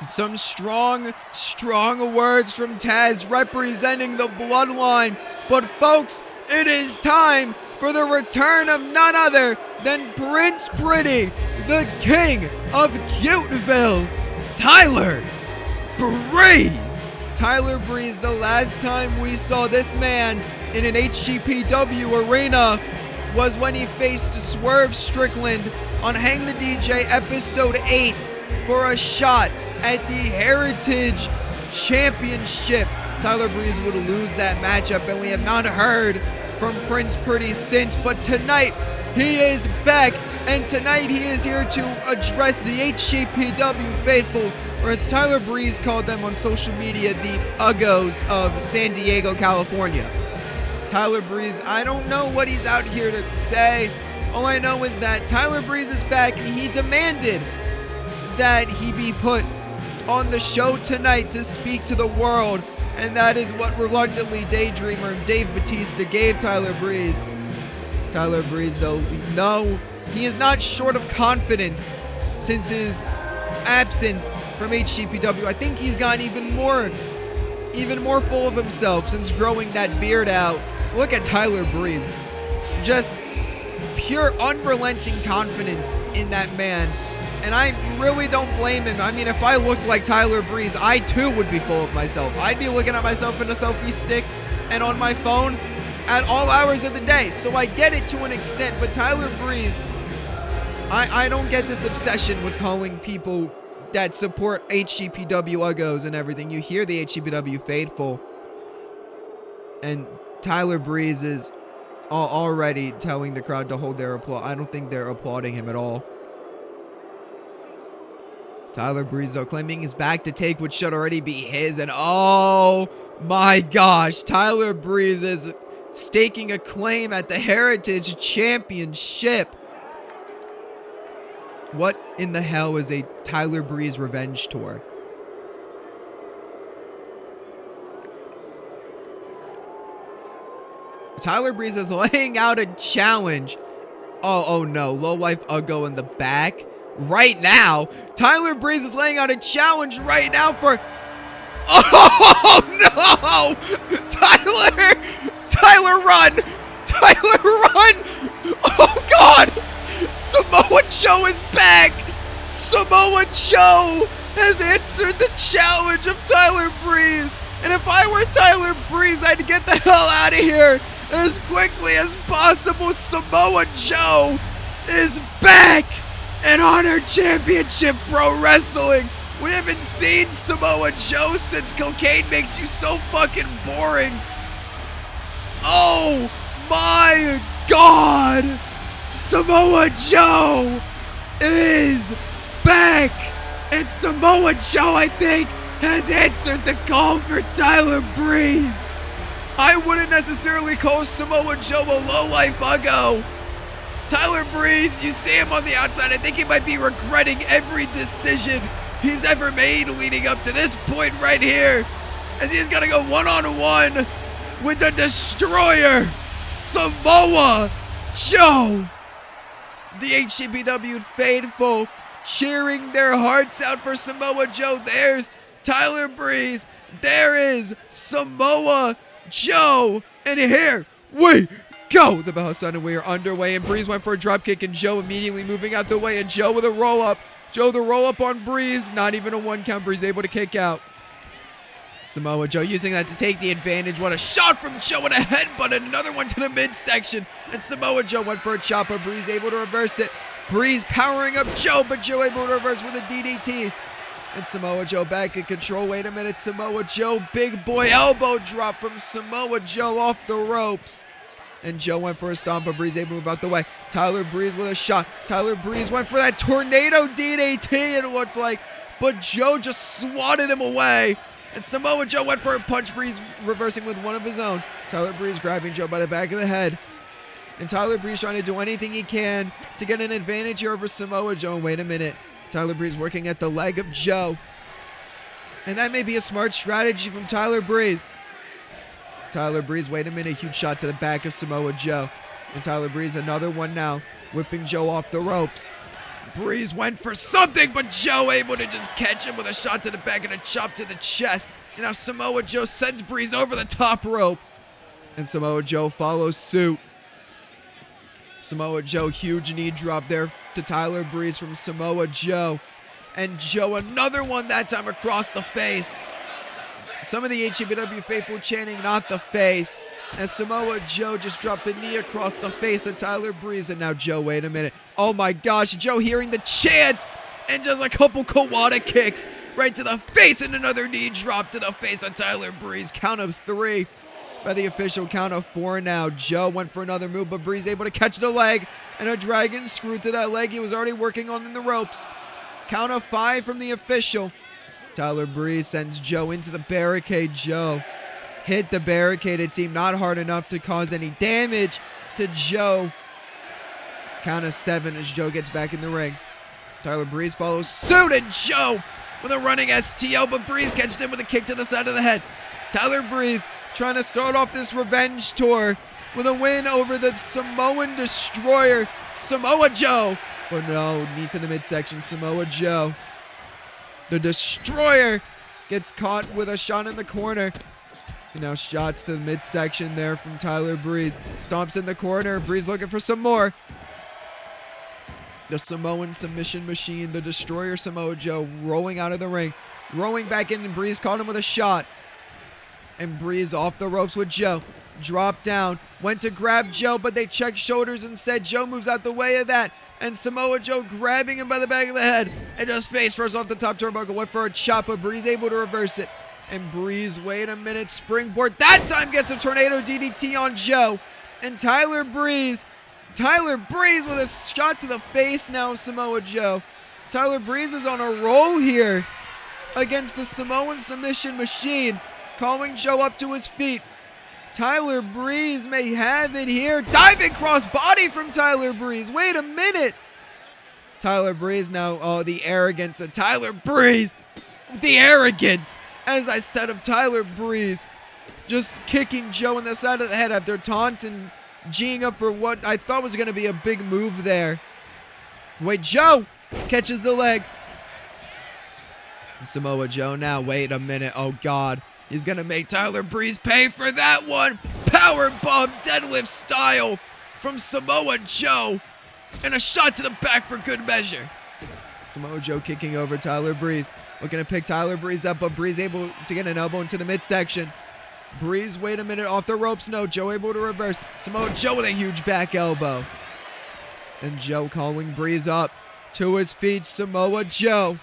Some strong words from Taz representing the bloodline. But folks, it is time for the return of none other than Prince Pretty, the king of Cuteville, Tyler Breeze. Tyler Breeze, the last time we saw this man in an HCPW arena was when he faced Swerve Strickland on Hang the DJ episode 8 for a shot at the Heritage Championship. Tyler Breeze would lose that matchup, and we have not heard from Prince Pretty since. But tonight, he is back, and tonight he is here to address the HCPW faithful, or as Tyler Breeze called them on social media, the Uggos of San Diego, California. Tyler Breeze, I don't know what he's out here to say. All I know is that Tyler Breeze is back, and he demanded that he be put on the show tonight to speak to the world, and that is what reluctantly Daydreamer Dave Batista gave Tyler Breeze. Tyler Breeze, though, no, he is not short of confidence since his absence from HCPW. I think he's gotten even more full of himself since growing that beard out. Look at Tyler Breeze. Just pure unrelenting confidence in that man. And I really don't blame him. I mean, if I looked like Tyler Breeze, I too would be full of myself. I'd be looking at myself in a selfie stick and on my phone at all hours of the day. So I get it to an extent, but Tyler Breeze, I don't get this obsession with calling people that support HCPW Uggos and everything. You hear the HCPW faithful, and Tyler Breeze is already telling the crowd to hold their applause. I don't think they're applauding him at all. Tyler Breeze, though, claiming he's back to take what should already be his. And oh my gosh, Tyler Breeze is staking a claim at the Heritage Championship. What in the hell is a Tyler Breeze revenge tour? Tyler Breeze is laying out a challenge. Oh no, Lowlife Uggo in the back. right now. Tyler Breeze is laying out a challenge right now for... Oh, no! Tyler, run! Tyler, run! Oh, God! Samoa Joe is back! Samoa Joe has answered the challenge of Tyler Breeze. And if I were Tyler Breeze, I'd get the hell out of here as quickly as possible. Samoa Joe is back in Honor Championship Pro Wrestling. We haven't seen Samoa Joe since cocaine makes you so fucking boring. Oh my God! Samoa Joe is back! And Samoa Joe, I think, has answered the call for Tyler Breeze. I wouldn't necessarily call Samoa Joe a lowlife uggo. Tyler Breeze, you see him on the outside. I think he might be regretting every decision he's ever made leading up to this point right here, as he's gonna go one-on-one with the Destroyer, Samoa Joe. The HCPW faithful cheering their hearts out for Samoa Joe. There's Tyler Breeze. There is Samoa Joe. And here we go. The bell sounded. We are underway, and Breeze went for a drop kick, and Joe immediately moving out the way, and Joe with a roll up. Joe the roll up on Breeze. Not even a 1 count. Breeze able to kick out. Samoa Joe using that to take the advantage. What a shot from Joe and a headbutt, and another one to the midsection. And Samoa Joe went for a chopper. Breeze able to reverse it. Breeze powering up Joe, but Joe able to reverse with a DDT. And Samoa Joe back in control. Wait a minute. Samoa Joe, big boy elbow drop from Samoa Joe off the ropes. And Joe went for a stomp, but Breeze able to move out the way. Tyler Breeze with a shot. Tyler Breeze went for that tornado DDT, it looked like. But Joe just swatted him away. And Samoa Joe went for a punch. Breeze reversing with one of his own. Tyler Breeze grabbing Joe by the back of the head. And Tyler Breeze trying to do anything he can to get an advantage here over Samoa Joe. And wait a minute. Tyler Breeze working at the leg of Joe. And that may be a smart strategy from Tyler Breeze. Tyler Breeze, wait a minute. Huge shot to the back of Samoa Joe. And Tyler Breeze, another one now. Whipping Joe off the ropes. Breeze went for something, but Joe able to just catch him with a shot to the back and a chop to the chest. And now Samoa Joe sends Breeze over the top rope. And Samoa Joe follows suit. Samoa Joe, huge knee drop there to Tyler Breeze from Samoa Joe. And Joe, another one that time across the face. Some of the HCPW faithful chanting, not the face. As Samoa Joe just dropped a knee across the face of Tyler Breeze. And now Joe, wait a minute. Oh my gosh, Joe hearing the chants. And just a couple Kawada kicks right to the face. And another knee drop to the face of Tyler Breeze. Count of 3. By the official count of 4 now. Joe went for another move, but Breeze able to catch the leg. And a dragon screw to that leg he was already working on in the ropes. Count of 5 from the official. Tyler Breeze sends Joe into the barricade. Joe hit the barricade. It seemed not hard enough to cause any damage to Joe. Count of 7 as Joe gets back in the ring. Tyler Breeze follows suit, and Joe with a running STO, but Breeze catches him with a kick to the side of the head. Tyler Breeze trying to start off this revenge tour with a win over the Samoan Destroyer, Samoa Joe. But no, knee to the midsection, Samoa Joe. The Destroyer gets caught with a shot in the corner. And now shots to the midsection there from Tyler Breeze. Stomps in the corner. Breeze looking for some more. The Samoan submission machine, the Destroyer Samoa Joe, rolling out of the ring. Rolling back in, and Breeze caught him with a shot. And Breeze off the ropes with Joe. Dropped down. Went to grab Joe, but they checked shoulders instead. Joe moves out the way of that. And Samoa Joe grabbing him by the back of the head. And just face first off the top turnbuckle. Went for a chop, but Breeze able to reverse it. And Breeze, wait a minute, springboard. That time gets a tornado DDT on Joe. And Tyler Breeze with a shot to the face now of Samoa Joe. Tyler Breeze is on a roll here against the Samoan submission machine. Calling Joe up to his feet. Tyler Breeze may have it here. Diving cross body from Tyler Breeze. Wait a minute. Tyler Breeze now. Oh, the arrogance of Tyler Breeze. The arrogance, as I said, of Tyler Breeze. Just kicking Joe in the side of the head after taunting, G'ing up for what I thought was going to be a big move there. Wait, Joe Catches the leg. Samoa Joe now. Wait a minute. Oh, God. He's going to make Tyler Breeze pay for that one. Power bomb deadlift style from Samoa Joe. And a shot to the back for good measure. Samoa Joe kicking over Tyler Breeze. Looking to pick Tyler Breeze up, but Breeze able to get an elbow into the midsection. Breeze, wait a minute, off the ropes. No, Joe able to reverse. Samoa Joe with a huge back elbow. And Joe calling Breeze up to his feet. Samoa Joe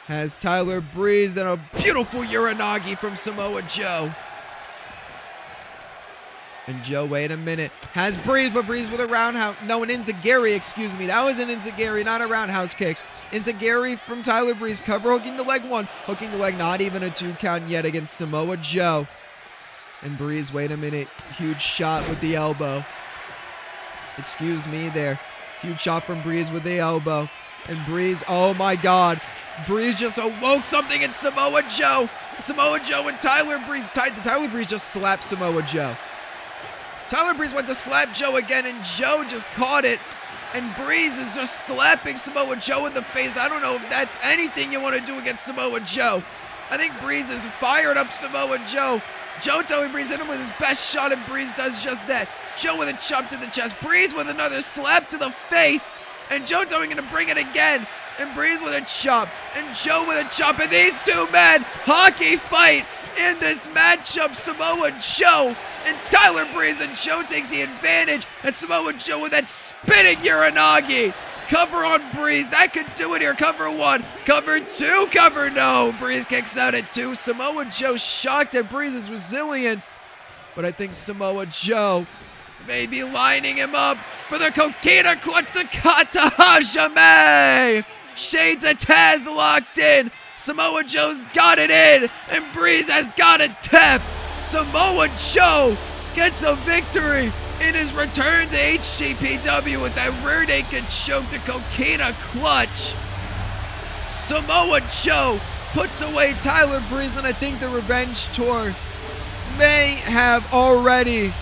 has Tyler Breeze and a beautiful Uranagi from Samoa Joe. And Joe, wait a minute, has Breeze, but Breeze with a roundhouse. No, an enziguri, excuse me. That was an enziguri, not a roundhouse kick. Enziguri from Tyler Breeze, cover hooking the leg one. Hooking the leg, not even a 2 count yet against Samoa Joe. And Breeze, wait a minute, huge shot with the elbow. Excuse me there. Huge shot from Breeze with the elbow. And Breeze, oh my God. Breeze just awoke something in Samoa Joe. Samoa Joe and Tyler Breeze. Tyler Breeze just slapped Samoa Joe. Tyler Breeze went to slap Joe again, and Joe just caught it. And Breeze is just slapping Samoa Joe in the face. I don't know if that's anything you want to do against Samoa Joe. I think Breeze is fired up Samoa Joe. Joe telling Breeze hit him with his best shot, and Breeze does just that. Joe with a chop to the chest. Breeze with another slap to the face. And Joe telling him to bring it again. And Breeze with a chop. And Joe with a chop. And these two men, hockey fight in this matchup. Samoa Joe and Tyler Breeze. And Joe takes the advantage. And Samoa Joe with that spinning Uranagi. Cover on Breeze. That could do it here. Cover 1. Cover 2. Cover no. Breeze kicks out at 2. Samoa Joe shocked at Breeze's resilience. But I think Samoa Joe may be lining him up for the Coquina clutch to Kata Hajime. Shades of Taz locked in. Samoa Joe's got it in. And Breeze has got it tapped. Samoa Joe gets a victory in his return to HCPW with that rear naked choke to Coquina clutch. Samoa Joe puts away Tyler Breeze, and I think the revenge tour may have already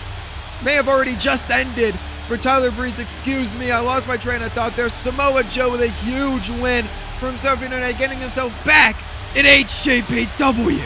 just ended for Tyler Breeze. Excuse me, I lost my train of thought there. Samoa Joe with a huge win from Saturday Night, getting himself back in HCPW.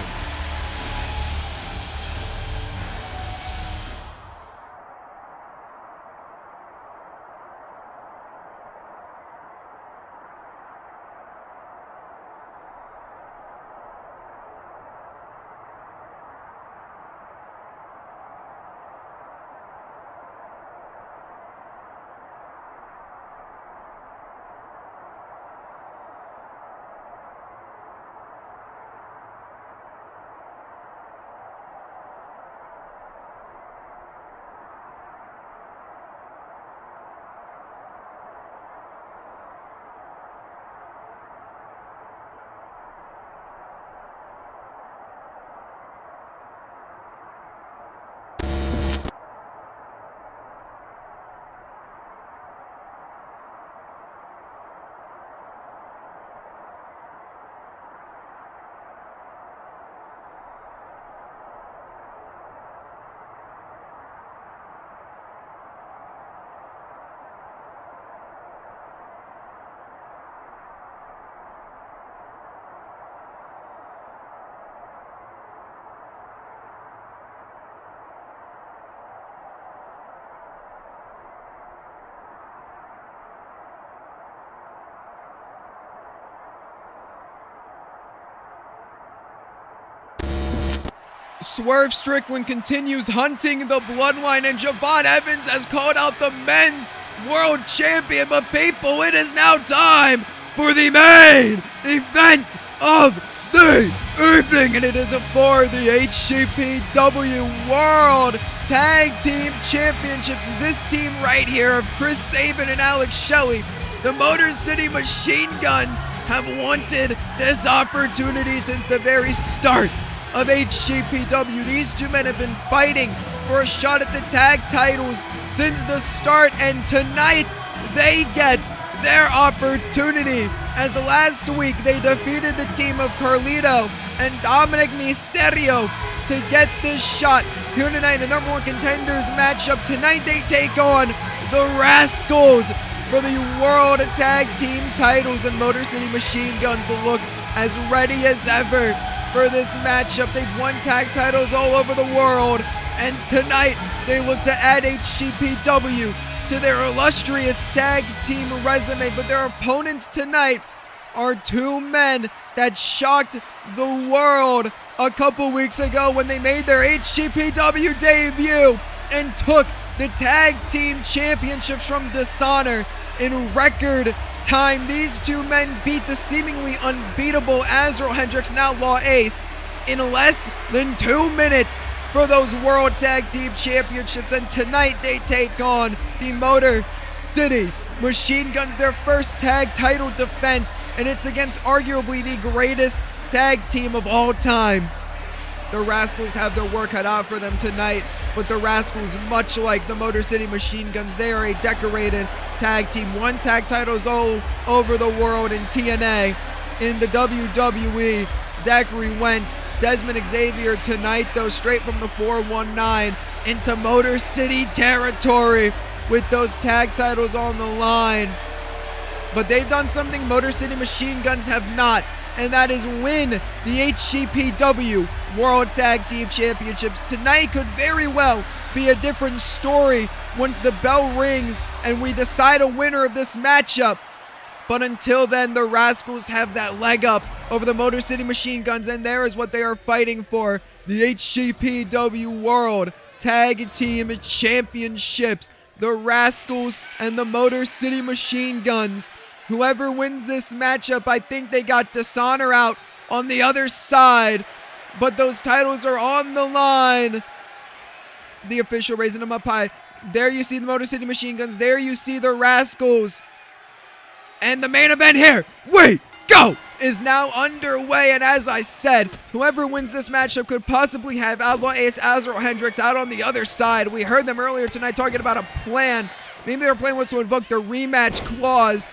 Swerve Strickland continues hunting the bloodline, and Javon Evans has called out the men's world champion. But people, it is now time for the main event of the evening, and it is for the HCPW World Tag Team Championships. This team right here of Chris Sabin and Alex Shelley, the Motor City Machine Guns, have wanted this opportunity since the very start of HCPW. These two men have been fighting for a shot at the tag titles since the start, and tonight they get their opportunity, as last week they defeated the team of Carlito and Dominic Mysterio to get this shot here tonight. The number one contenders matchup tonight, they take on the Rascalz for the World Tag Team titles, and Motor City Machine Guns look as ready as ever for this matchup. They've won tag titles all over the world, and tonight they look to add HCPW to their illustrious tag team resume. But their opponents tonight are two men that shocked the world a couple weeks ago when they made their HCPW debut and took the tag team championships from Dishonor in record time. These two men beat the seemingly unbeatable Azrael Hendricks and Outlaw Ace in less than 2 minutes for those World Tag Team Championships, and tonight they take on the Motor City Machine Guns, their first tag title defense, and it's against arguably the greatest tag team of all time. The Rascalz have their work cut out for them tonight, but the Rascalz, much like the Motor City Machine Guns, they are a decorated tag team. Won tag titles all over the world in TNA, in the WWE. Zachary Wentz, Desmond Xavier tonight, though, straight from the 419 into Motor City territory with those tag titles on the line. But they've done something Motor City Machine Guns have not, and that is win the HCPW World Tag Team Championships. Tonight could very well be a different story once the bell rings and we decide a winner of this matchup. But until then, the Rascalz have that leg up over the Motor City Machine Guns, and there is what they are fighting for: the HCPW World Tag Team Championships. The Rascalz and the Motor City Machine Guns. Whoever wins this matchup, I think they got Dishonor out on the other side, but those titles are on the line. The official raising them up high. There you see the Motor City Machine Guns. There you see the Rascalz. And the main event here, we go, is now underway. And as I said, whoever wins this matchup could possibly have Outlaw Ace, Azrael Hendricks out on the other side. We heard them earlier tonight talking about a plan. Maybe their plan was to invoke the rematch clause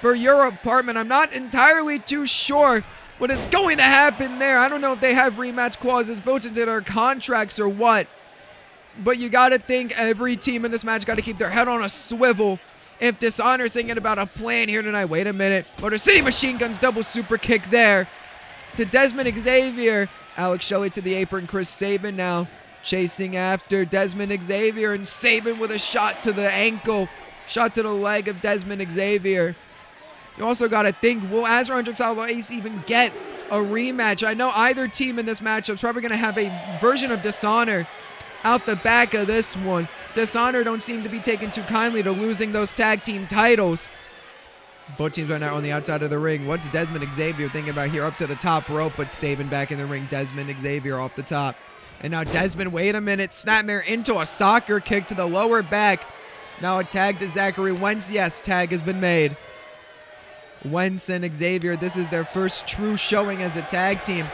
for your apartment. I'm not entirely too sure what is going to happen there. I don't know if they have rematch clauses built into their contracts or what. But you got to think every team in this match got to keep their head on a swivel. If Dishonor's thinking about a plan here tonight, wait a minute. Motor City Machine Guns double super kick there to Desmond Xavier. Alex Shelley to the apron. Chris Sabin now chasing after Desmond Xavier, and Sabin with a shot to the ankle. Shot to the leg of Desmond Xavier. You also got to think, will Azrael Hendricks Outlaw Ace even get a rematch? I know either team in this matchup is probably going to have a version of Dishonor out the back of this one. Dishonor don't seem to be taking too kindly to losing those tag team titles. Both teams right now on the outside of the ring. What's Desmond Xavier thinking about here? Up to the top rope, but Sabin back in the ring. Desmond Xavier off the top. And now Desmond, wait a minute. Snapmare into a soccer kick to the lower back. Now a tag to Zachary Wentz. Yes, tag has been made. Wentz and Xavier, this is their first true showing as a tag team.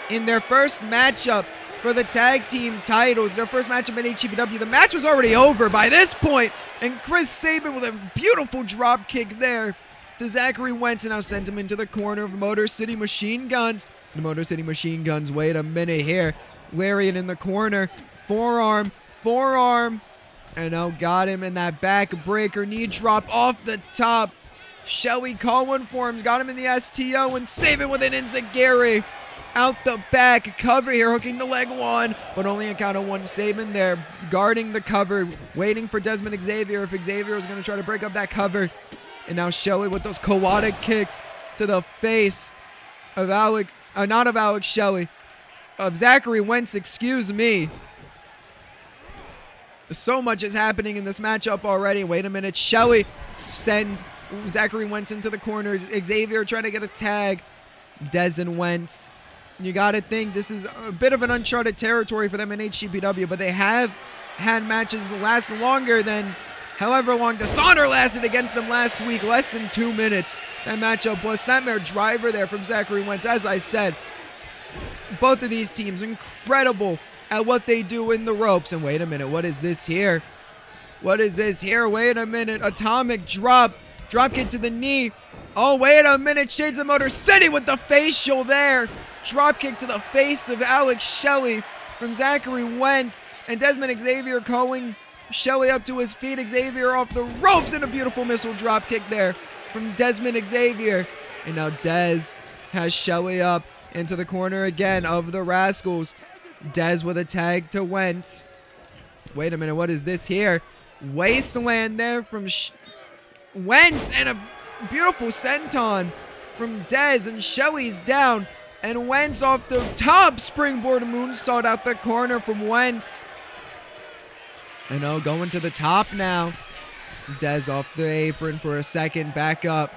In their first matchup for the tag team titles, their first matchup in HCPW, the match was already over by this point, and Chris Sabin with a beautiful drop kick there to Zachary Wentz, and now sends him into the corner of the Motor City Machine Guns. The Motor City Machine Guns, wait a minute here. Lariat in the corner, forearm, and now got him in that back breaker, knee drop off the top. Shelley call one for him, got him in the STO, and Sabin with an enziguri. Out the back, cover here, hooking the leg one, but only a count of one. Sabin there, guarding the cover, waiting for Desmond Xavier if Xavier was going to try to break up that cover. And now Shelley with those Kawada kicks to the face of Alex Shelley, of Zachary Wentz, excuse me. So much is happening in this matchup already. Wait a minute, Shelley sends Zachary Wentz into the corner. Xavier trying to get a tag. Dez and Wentz. You got to think this is a bit of an uncharted territory for them in HCPW, but they have had matches last longer than however long Dishonor lasted against them last week, less than 2 minutes. That matchup was. Snapmare driver there from Zachary Wentz. As I said, both of these teams incredible at what they do in the ropes. And wait a minute, what is this here? What is this here? Wait a minute, atomic drop kick to the knee. Oh, wait a minute, Shades of Motor City with the facial there. Drop kick to the face of Alex Shelley from Zachary Wentz, and Desmond Xavier calling Shelly up to his feet. Xavier off the ropes, and a beautiful missile drop kick there from Desmond Xavier. And now Dez has Shelly up into the corner again of the Rascalz. Dez with a tag to Wentz. Wait a minute, what is this here? Wasteland there from Wentz, and a beautiful senton from Dez, and Shelly's down. And Wentz off the top springboard moonsault out the corner from Wentz. And going to the top now. Dez off the apron for a second, back up.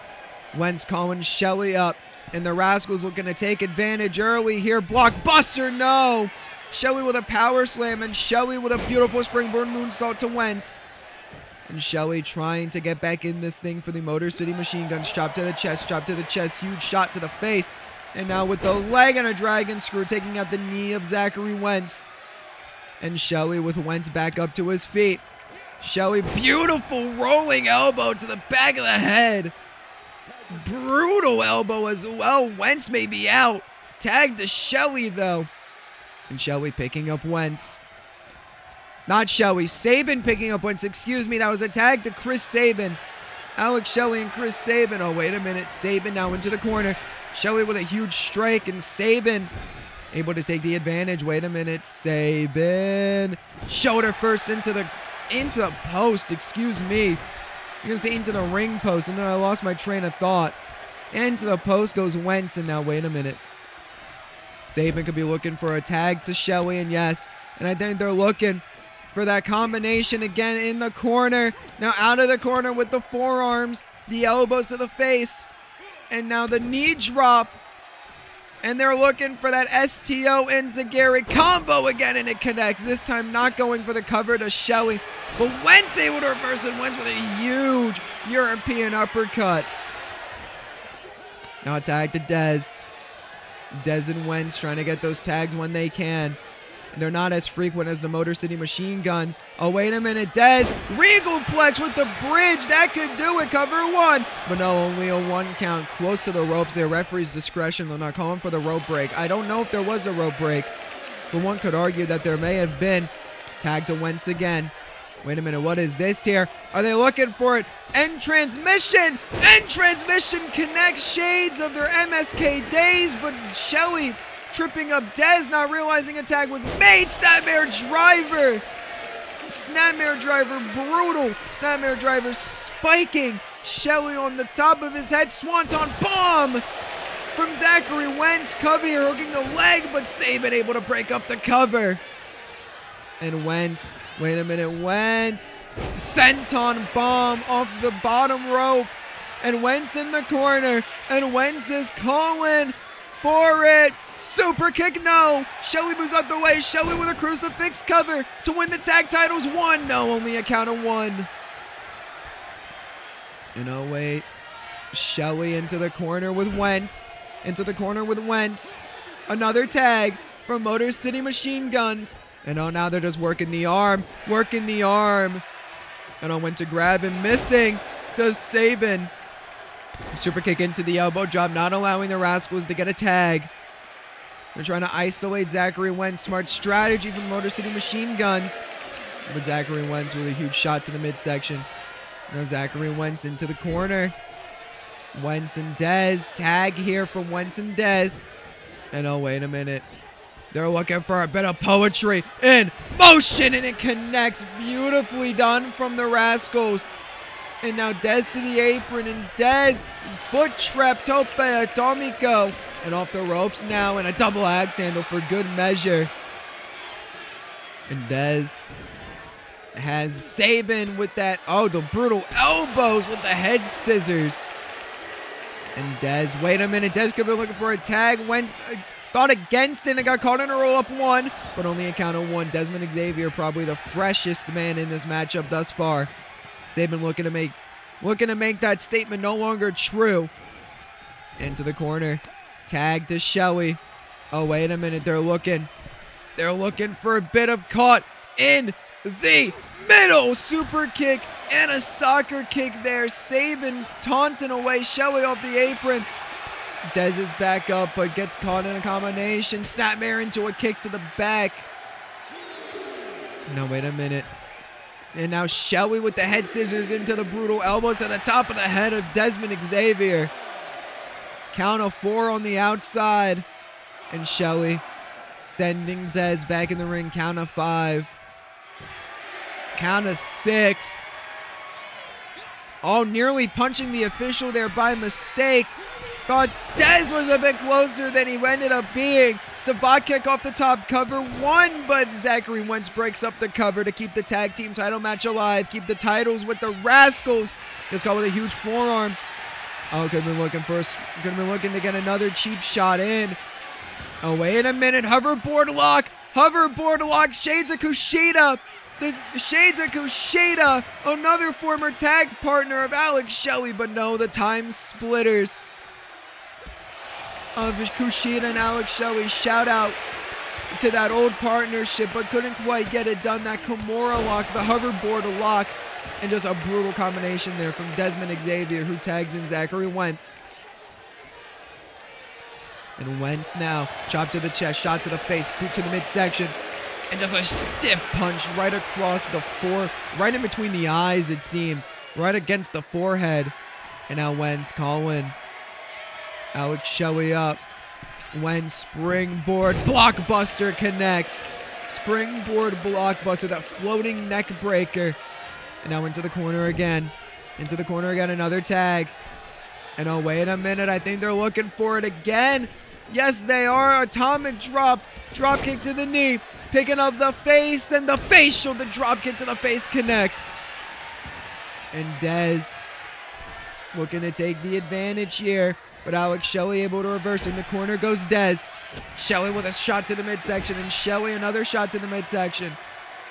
Wentz calling Shelly up, and the Rascalz looking to take advantage early here. Blockbuster, no! Shelly with a power slam, and Shelly with a beautiful springboard moonsault to Wentz. And Shelly trying to get back in this thing for the Motor City Machine Guns. Chop to the chest, huge shot to the face. And now with the leg and a dragon screw, taking out the knee of Zachary Wentz. And Shelly with Wentz back up to his feet. Shelly, beautiful rolling elbow to the back of the head. Brutal elbow as well. Wentz may be out. Tag to Shelly though. And Shelly picking up Wentz. Not Shelly, Sabin picking up Wentz. Excuse me, that was a tag to Chris Sabin. Alex Shelly and Chris Sabin. Oh, wait a minute. Sabin now into the corner. Shelly with a huge strike, and Sabin able to take the advantage. Wait a minute. Sabin. Shoulder first into the post. Excuse me. You're going to say into the ring post, and then I lost my train of thought. Into the post goes Wentz, and now wait a minute. Sabin could be looking for a tag to Shelly, and yes. And I think they're looking for that combination again in the corner. Now out of the corner with the forearms, the elbows to the face, and now the knee drop. And they're looking for that STO Enziguri combo again, and it connects. This time not going for the cover to Shelly, but Wentz able to reverse, and Wentz with a huge European uppercut. Now a tag to Dez. Dez and Wentz trying to get those tags when they can. They're not as frequent as the Motor City Machine Guns. Oh, wait a minute. Dez, Regal Plex with the bridge. That could do it. Cover one. But no, only a one count. Close to the ropes there. Referee's discretion. They're not calling for the rope break. I don't know if there was a rope break, but one could argue that there may have been. Tag to Wentz again. Wait a minute. What is this here? Are they looking for it? End transmission. End transmission connects shades of their MSK days, but Shelly tripping up Dez, not realizing a tag was made. Snapmare driver. Snapmare driver, brutal. Snapmare driver spiking Shelly on the top of his head. Swanton bomb from Zachary Wentz. Cover here, hooking the leg, but Sabin able to break up the cover. And Wentz, wait a minute, Wentz. Senton bomb off the bottom rope. And Wentz in the corner. And Wentz is calling for it. Super kick, no. Shelly moves out the way. Shelly with a crucifix cover to win the tag titles. One, no, only a count of one. And oh, wait. Shelly into the corner with Wentz. Into the corner with Wentz. Another tag from Motor City Machine Guns. And oh, now they're just working the arm. Working the arm. And I went to grab him. Missing. Does Sabin. Super kick into the elbow drop, not allowing the Rascalz to get a tag. They're trying to isolate Zachary Wentz. Smart strategy from Motor City Machine Guns. But Zachary Wentz with a huge shot to the midsection. Now Zachary Wentz into the corner. Wentz and Dez. Tag here from Wentz and Dez. And oh, wait a minute. They're looking for a bit of poetry in motion, and it connects. Beautifully done from the Rascalz. And now Dez to the apron, and Dez foot trap tope atomico. And off the ropes now, and a double axe handle for good measure. And Dez has Sabin with that, oh, the brutal elbows with the head scissors. And Dez, wait a minute, Dez could be looking for a tag, thought against it and got caught in a roll-up one, but only a count of one. Desmond Xavier probably the freshest man in this matchup thus far. Sabin looking to make that statement no longer true. Into the corner. Tag to Shelly. Oh, wait a minute. They're looking for a bit of caught in the middle. Super kick and a soccer kick there. Sabin taunting away Shelly off the apron. Dez is back up, but gets caught in a combination. Snapmare into a kick to the back. Now, wait a minute. And now Shelly with the head scissors into the brutal elbows to the top of the head of Desmond Xavier. Count of 4 on the outside. And Shelly sending Dez back in the ring. Count of 5. Count of 6. Oh, nearly punching the official there by mistake. Thought Dez was a bit closer than he ended up being. Savate kick off the top, cover 1, but Zachary Wentz breaks up the cover to keep the tag team title match alive. Keep the titles with the Rascalz. Gets caught with a huge forearm. Oh, could have been looking to get another cheap shot in. Oh, wait a minute. Hoverboard lock. Shades of Kushida. The Shades of Kushida. Another former tag partner of Alex Shelley, but no, the time splitters of Kushida and Alex Shelley. Shout out to that old partnership, but couldn't quite get it done. That Kimura lock, the hoverboard lock, and just a brutal combination there from Desmond Xavier, who tags in Zachary Wentz. And Wentz now, chop to the chest, shot to the face, boot to the midsection, and just a stiff punch right across right in between the eyes, it seemed, right against the forehead. And now Wentz calling Alex Shelley up. Wentz springboard blockbuster connects. Springboard blockbuster, that floating neck breaker. And now into the corner again. Another tag. And oh, wait a minute, I think they're looking for it again. Yes, they are. Atomic drop. Drop kick to the knee. Picking up the face, and the facial. The drop kick to the face connects. And Dez looking to take the advantage here. But Alex Shelley able to reverse. In the corner goes Dez. Shelley with a shot to the midsection, and Shelley another shot to the midsection.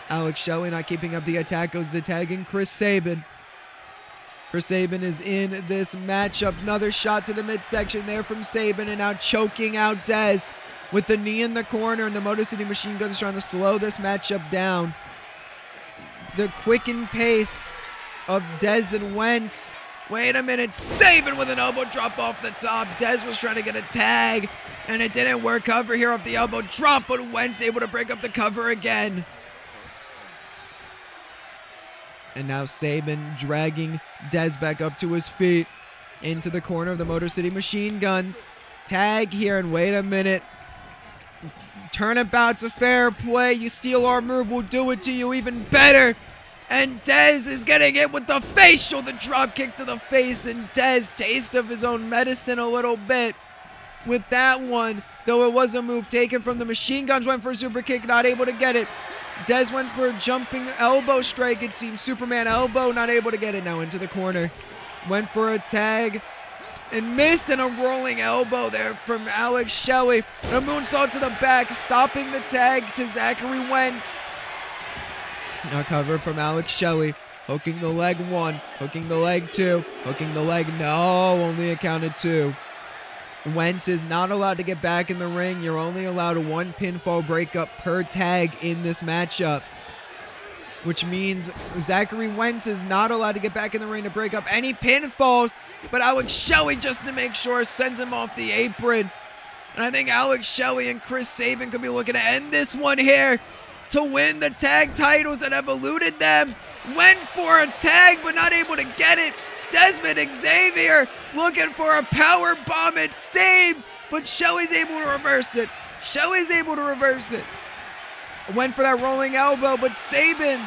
Alex Shelley not keeping up the attack, goes to tagging Chris Sabin. Chris Sabin is in this matchup. Another shot to the midsection there from Sabin, and now choking out Dez with the knee in the corner, and the Motor City Machine Guns trying to slow this matchup down. The quickened pace of Dez and Wentz. Wait a minute, Sabin with an elbow drop off the top. Dez was trying to get a tag, and it didn't work. Cover here off the elbow drop, but Wentz able to break up the cover again. And now Sabin dragging Dez back up to his feet into the corner of the Motor City Machine Guns. Tag here, and wait a minute. Turnabout's a fair play. You steal our move, we'll do it to you even better. And Dez is getting hit with the facial, the drop kick to the face, and Dez taste of his own medicine a little bit with that one. Though it was a move taken from the Machine Guns, went for a super kick, not able to get it. Dez went for a jumping elbow strike, it seems. Superman elbow, not able to get it. Now into the corner. Went for a tag and missed, and a rolling elbow there from Alex Shelley. And a moonsault to the back, stopping the tag to Zachary Wentz. Now cover from Alex Shelley. Hooking the leg 1, hooking the leg 2, hooking the leg, no, only a count of 2. Wentz is not allowed to get back in the ring. You're only allowed 1 pinfall breakup per tag in this matchup, which means Zachary Wentz is not allowed to get back in the ring to break up any pinfalls, but Alex Shelley, just to make sure, sends him off the apron. And I think Alex Shelley and Chris Sabin could be looking to end this one here to win the tag titles that have eluded them. Went for a tag, but not able to get it. Desmond Xavier looking for a power bomb. It saves, but Shelley's able to reverse it. Went for that rolling elbow, but Sabin,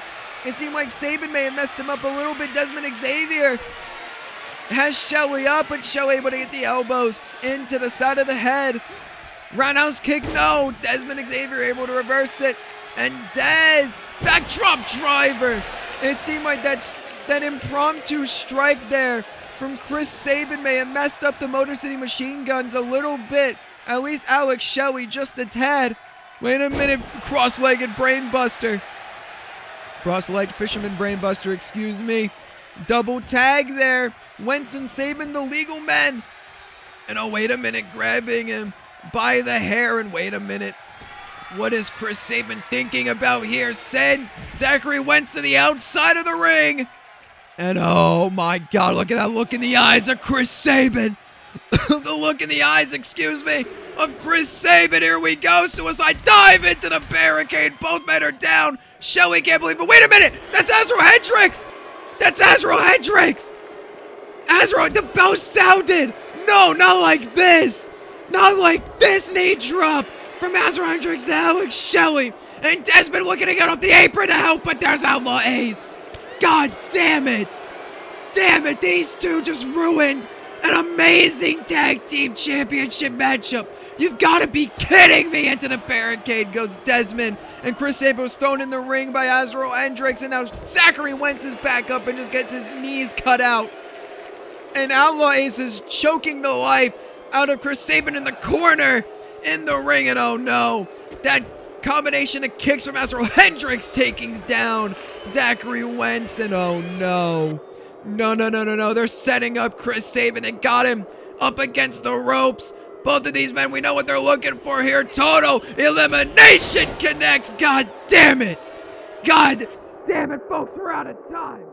it seemed like Sabin may have messed him up a little bit. Desmond Xavier has Shelley up, but Shelley able to get the elbows into the side of the head. Roundhouse kick, no. Desmond Xavier able to reverse it. And Dez, backdrop driver. It seemed like that impromptu strike there from Chris Sabin may have messed up the Motor City Machine Guns a little bit. At least Alex Shelley just a tad. Wait a minute, cross-legged brainbuster. Cross-legged fisherman brainbuster, excuse me. Double tag there. Wentz and Sabin, the legal men. And oh, wait a minute, grabbing him by the hair. And wait a minute. What is Chris Sabin thinking about here? Sends Zachary Wentz to the outside of the ring. And oh my God, look at that look in the eyes of Chris Sabin. The look in the eyes, excuse me, of Chris Sabin. Here we go. Suicide dive into the barricade. Both men are down. Shelly can't believe it. Wait a minute. That's Azrael Hendricks. That's Azrael Hendricks. Azrael, the bell sounded. No, not like this. Not like this knee drop from Azrael Hendricks to Alex Shelley. And Desmond looking to get off the apron to help, but there's Outlaw Ace. God damn it. Damn it, these two just ruined an amazing tag team championship matchup. You've got to be kidding me. Into the barricade goes Desmond. And Chris Sabin was thrown in the ring by Azrael Hendricks. And now Zachary Wentz is back up and just gets his knees cut out. And Outlaw Ace is choking the life out of Chris Sabin in the corner in the ring. And oh no, that combination of kicks from Azrael Hendricks taking down Zachary Wentz. And oh no. No. They're setting up Chris Sabin. They got him up against the ropes. Both of these men, we know what they're looking for here. Total elimination connects. God damn it. God damn it, folks. We're out of time.